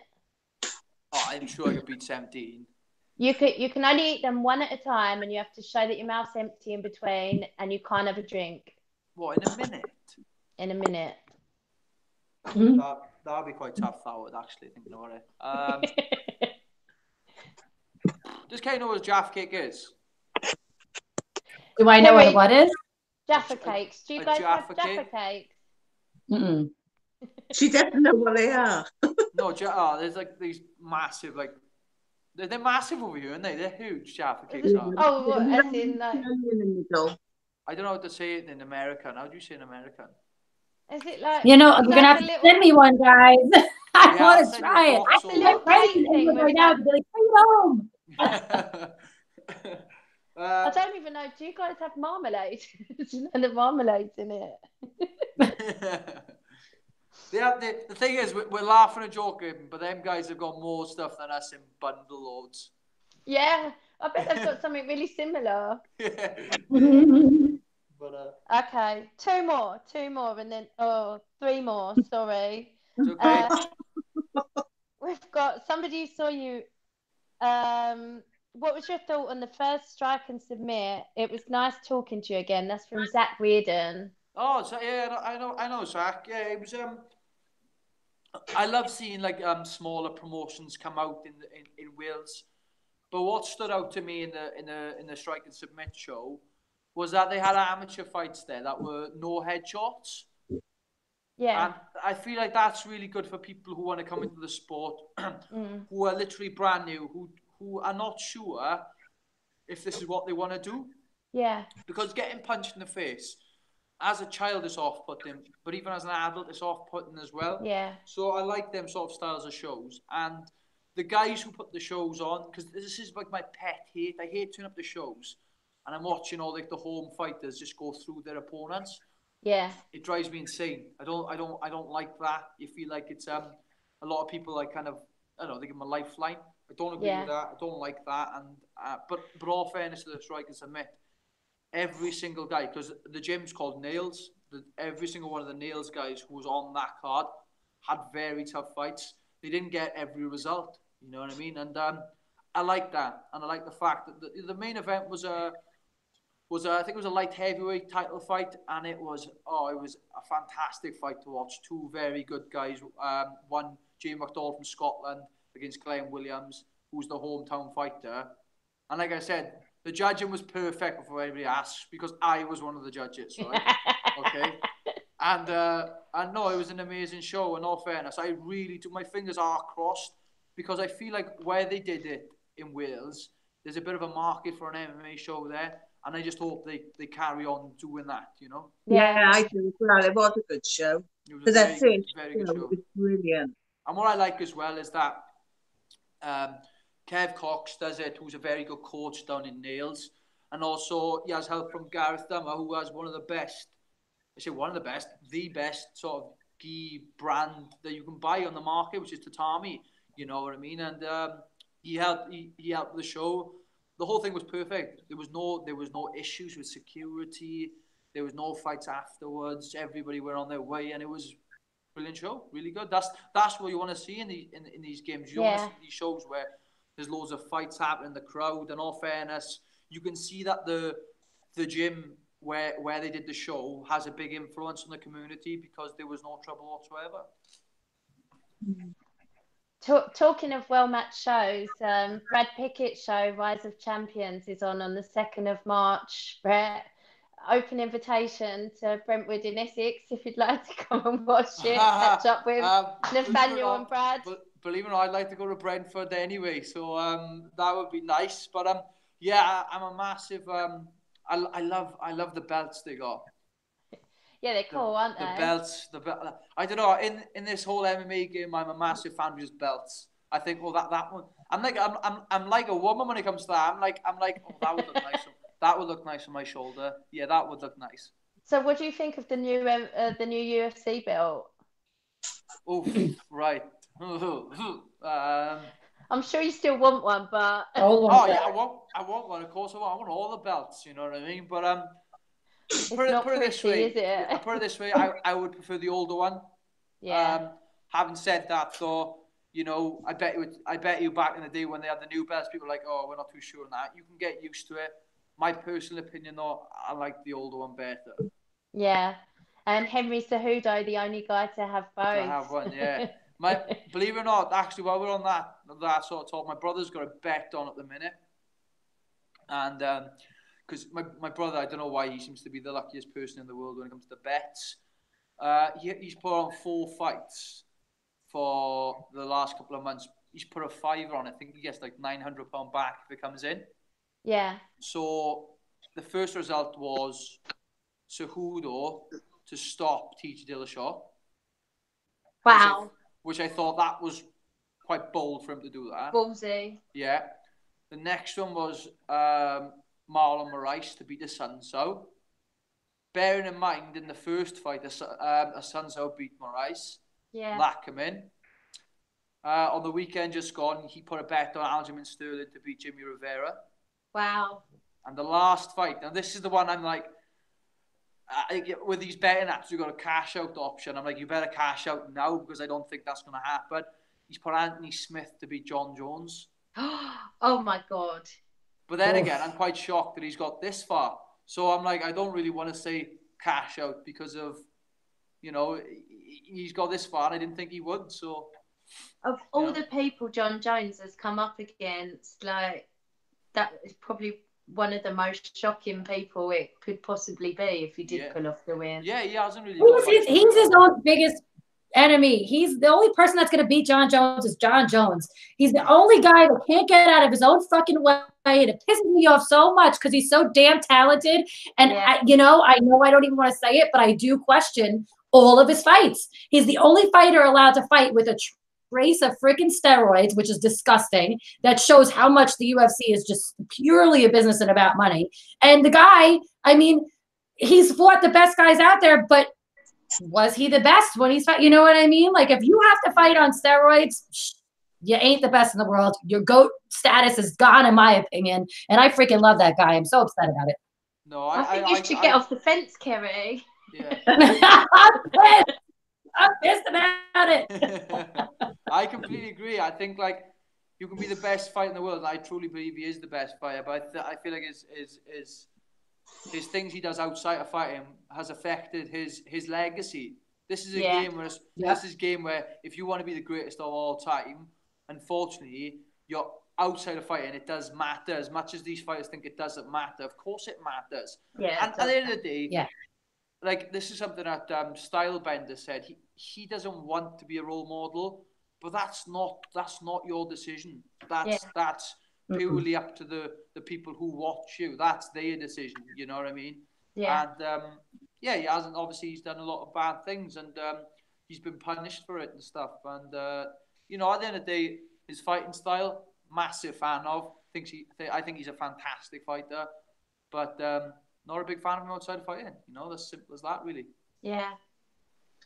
Oh, I'm sure I could beat 17. You can only eat them one at a time, and you have to show that your mouth's empty in between, and you can't have a drink. What, in a minute? In a minute. That'd be quite tough, that would actually, thinking about it. Does Kate know what a Jaffa cake is? Do I know what is? Jaffa cakes. Do you guys have Jaffa cakes? Mm-mm. She doesn't know what they are. No, there's like these massive, like, they're massive over here, aren't they? They're huge Jaffa cakes. Oh, what, as in like... I don't know how to say it in American. How do you say it in American? Is it like... You know, you're going to have to send me one, guys. I want to try it. It's a little plate thing right now to be like, home. I don't even know. Do you guys have marmalade? There's none of marmalade in it. The thing is, we're laughing and joking, but them guys have got more stuff than us in bundle loads. Yeah, I bet they've got something really similar. Yeah. But, okay, two more, and then three more. Sorry. It's okay. We've got somebody saw you. What was your thought on the first strike and submit? It was nice talking to you again. That's from Zach Weirden. Oh, so yeah, I know, Zach. Yeah, it was. I love seeing like smaller promotions come out in Wales. But what stood out to me in the strike and submit show was that they had amateur fights there that were no headshots. Yeah. And I feel like that's really good for people who want to come into the sport, who are literally brand new, who are not sure if this is what they want to do. Yeah. Because getting punched in the face as a child is off-putting, but even as an adult it's off-putting as well. Yeah. So I like them sort of styles of shows. And the guys who put the shows on, because this is like my pet hate. I hate turning up the shows and I'm watching all like the home fighters just go through their opponents. Yeah. It drives me insane. I don't like that. You feel like it's a lot of people like kind of, I don't know, they give them a lifeline. I don't agree with that. I don't like that. And but all fairness to the strike and submit, every single guy, because the gym's called Nails, every single one of the Nails guys who was on that card had very tough fights. They didn't get every result, you know what I mean? And I like that, and I like the fact that the main event was I think it was a light heavyweight title fight, and it was a fantastic fight to watch. Two very good guys. One, Jamie McDowell from Scotland against Glenn Williams, who's the hometown fighter. And like I said, the judging was perfect before anybody asked, because I was one of the judges, right? Okay. And no, it was an amazing show. In all fairness, I really do. My fingers are crossed, because I feel like where they did it in Wales, there's a bit of a market for an MMA show there. and I just hope they carry on doing that, you know. Yeah, I do. Well, it was a good show. It was For a their very, first very show, good it show. was brilliant. And what I like as well is that Kev Cox does it, who's a very good coach down in Nails. And also he has help from Gareth Dummer, who has one of the best, I say one of the best, the best sort of gi brand that you can buy on the market, which is Tatami. You know what I mean? And he helped the show. The whole thing was perfect. There was no issues with security. There was no fights afterwards. Everybody went on their way, and it was a brilliant show. Really good. That's what you want to see in these games. You want to see these shows where there's loads of fights happening in the crowd. And all fairness, you can see that the gym where they did the show has a big influence on the community because there was no trouble whatsoever. Talking of well-matched shows, Brad Pickett's show, Rise of Champions, is on the 2nd of March. Brett, open invitation to Brentwood in Essex if you'd like to come and watch it, catch up with Nathaniel and Brad. Believe it or not, I'd like to go to Brentford anyway, so that would be nice. But yeah, I'm a massive. I love the belts they got. Yeah, they're cool, aren't they? The belts, I don't know. In this whole MMA game, I'm a massive fan of just belts. I think, well, that one. I'm like a woman when it comes to that. I'm like, oh, that would look nice. That would look nice on my shoulder. Yeah, that would look nice. So, what do you think of the new UFC belt? Oh, right. I'm sure you still want one, but yeah, I want one. Of course, I want all the belts. You know what I mean? But put it this way, is it? I put it this way. I would prefer the older one. Yeah. Having said that, though, you know, I bet you back in the day when they had the new belts, people were like, oh, we're not too sure on that. You can get used to it. My personal opinion, though, I like the older one better. Yeah, and Henry Cejudo, the only guy to have both. To have one, yeah. Believe it or not, actually, while we're on that sort of talk, my brother's got a bet on at the minute, and because my brother, I don't know why, he seems to be the luckiest person in the world when it comes to bets. He's put on 4 fights for the last couple of months. He's put a $5 on. I think he gets like £900 back if it comes in. Yeah. So the first result was Cejudo to stop TJ Dillashaw. Wow. Which I thought that was quite bold for him to do that. Ballsy. Yeah. The next one was Marlon Moraes to beat the Sun-Tzu. Bearing in mind, in the first fight, a Sun-Tzu beat Moraes. Yeah. That came in. On the weekend just gone, he put a bet on Aljamain Sterling to beat Jimmy Rivera. Wow. And the last fight, now this is the one I'm like, with these betting apps, you've got a cash out option. I'm like, you better cash out now because I don't think that's going to happen. He's put Anthony Smith to beat John Jones. Oh my God. But then again, I'm quite shocked that he's got this far. So I'm like, I don't really want to say cash out because of, you know, he's got this far and I didn't think he would. So of all the people John Jones has come up against, like, that is probably one of the most shocking people it could possibly be if he did pull off the win. Yeah, he hasn't really. He's his own biggest enemy. He's the only person that's going to beat John Jones is John Jones. He's the only guy that can't get out of his own fucking way. And it pisses me off so much because he's so damn talented. And I know I don't even want to say it, but I do question all of his fights. He's the only fighter allowed to fight with a trace of freaking steroids, which is disgusting. That shows how much the UFC is just purely a business and about money. And the guy, I mean, he's fought the best guys out there, but was he the best when he's fight? You know what I mean? Like, if you have to fight on steroids, you ain't the best in the world. Your GOAT status is gone, in my opinion. And I freaking love that guy. I'm so upset about it. No, I think you should get off the fence, Kerry. Yeah. I'm pissed about it. I completely agree. I think, like, you can be the best fighter in the world. I truly believe he is the best fighter, but I feel like his things he does outside of fighting has affected his legacy. This is a game where this is a game where if you want to be the greatest of all time, unfortunately, you're outside of fighting. It does matter as much as these fighters think it doesn't matter. Of course, it matters. Yeah. And at the end of the day, like, this is something that Stylebender said. He doesn't want to be a role model, but that's not your decision. That's purely up to the people who watch you. That's their decision. You know what I mean? Yeah. And yeah, he hasn't. Obviously, he's done a lot of bad things, and he's been punished for it and stuff. And you know, at the end of the day, his fighting style, massive fan of. I think he's a fantastic fighter, but not a big fan of him outside of fighting. You know, that's simple as that, really. Yeah.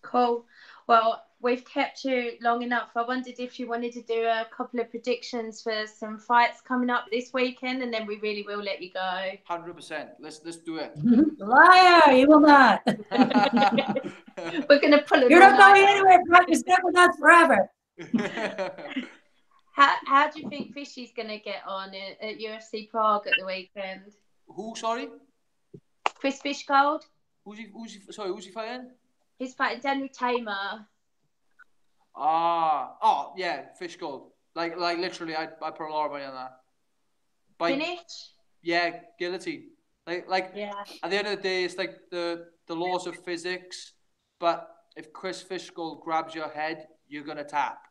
Cool. Well, we've kept you long enough. I wondered if you wanted to do a couple of predictions for some fights coming up this weekend, and then we really will let you go. 100%. Let's do it. Liar, you will not. We're gonna pull it. You're not going anywhere, bro. You're stuck with us forever. How do you think Fishy's gonna get on at UFC Prague at the weekend? Who? Sorry. Chris Fishgold. Who's he fighting? He's fighting Daniel Tamer. Oh yeah, Fishgold. Like literally, I put a lot of money on that. Finish? Yeah, guillotine. Like yeah. At the end of the day, it's like the laws of physics. But if Chris Fishgold grabs your head, you're gonna tap.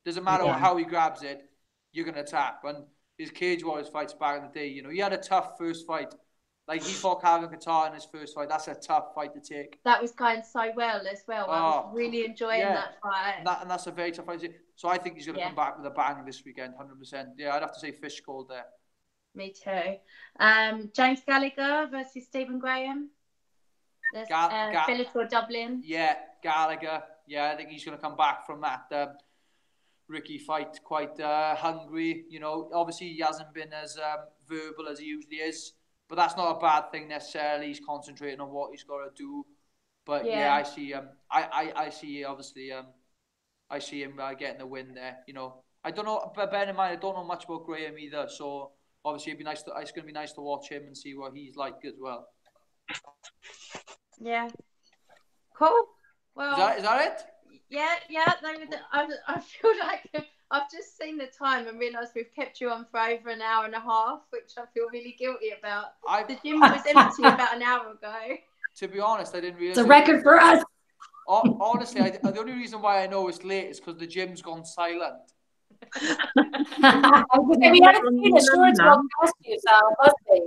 Doesn't matter how he grabs it, you're gonna tap. And his Cage Warriors fights back in the day, you know, he had a tough first fight. Like he fought Calvin Kattar in his first fight. That's a tough fight to take. That was going so well as well. I was really enjoying that fight. And that's a very tough fight to take. So I think he's going to come back with a bang this weekend, 100%. Yeah, I'd have to say Fishgold there. Me too. James Gallagher versus Stephen Graham. Bellator Dublin. Yeah, Gallagher. Yeah, I think he's going to come back from that Ricky fight quite hungry. You know, obviously he hasn't been as verbal as he usually is. But that's not a bad thing necessarily. He's concentrating on what he's got to do. But yeah, I see. I see. Obviously, I see him getting the win there. You know, I don't know. But bear in mind, I don't know much about Graham either. So obviously, it's going to be nice to watch him and see what he's like as well. Yeah. Cool. Well, is that it? Yeah. I feel like I've just seen the time and realised we've kept you on for over an hour and a half, which I feel really guilty about. The gym was empty about an hour ago. To be honest, I didn't realise. It's a record for us. Honestly, the only reason why I know it's late is because the gym's gone silent. We haven't seen the shorts walk past you, so it must be.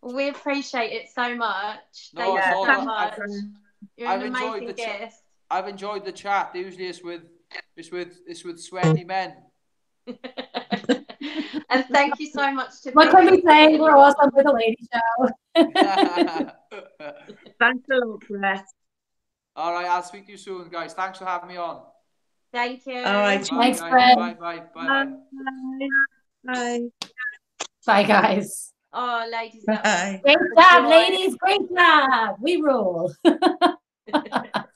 We appreciate it so much. No, Thank you so much. You're an amazing guest. I've enjoyed the chat. Usually it's with sweaty men. And thank you so much to what can we say? We're awesome with the lady show. Thanks a lot, Brett. All right, I'll speak to you soon, guys. Thanks for having me on. Thank you. All right. Thanks, Brett. Bye. Bye. Bye, guys. Oh, ladies. Bye. Great job, ladies. Great job. We rule.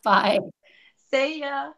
Bye. See ya.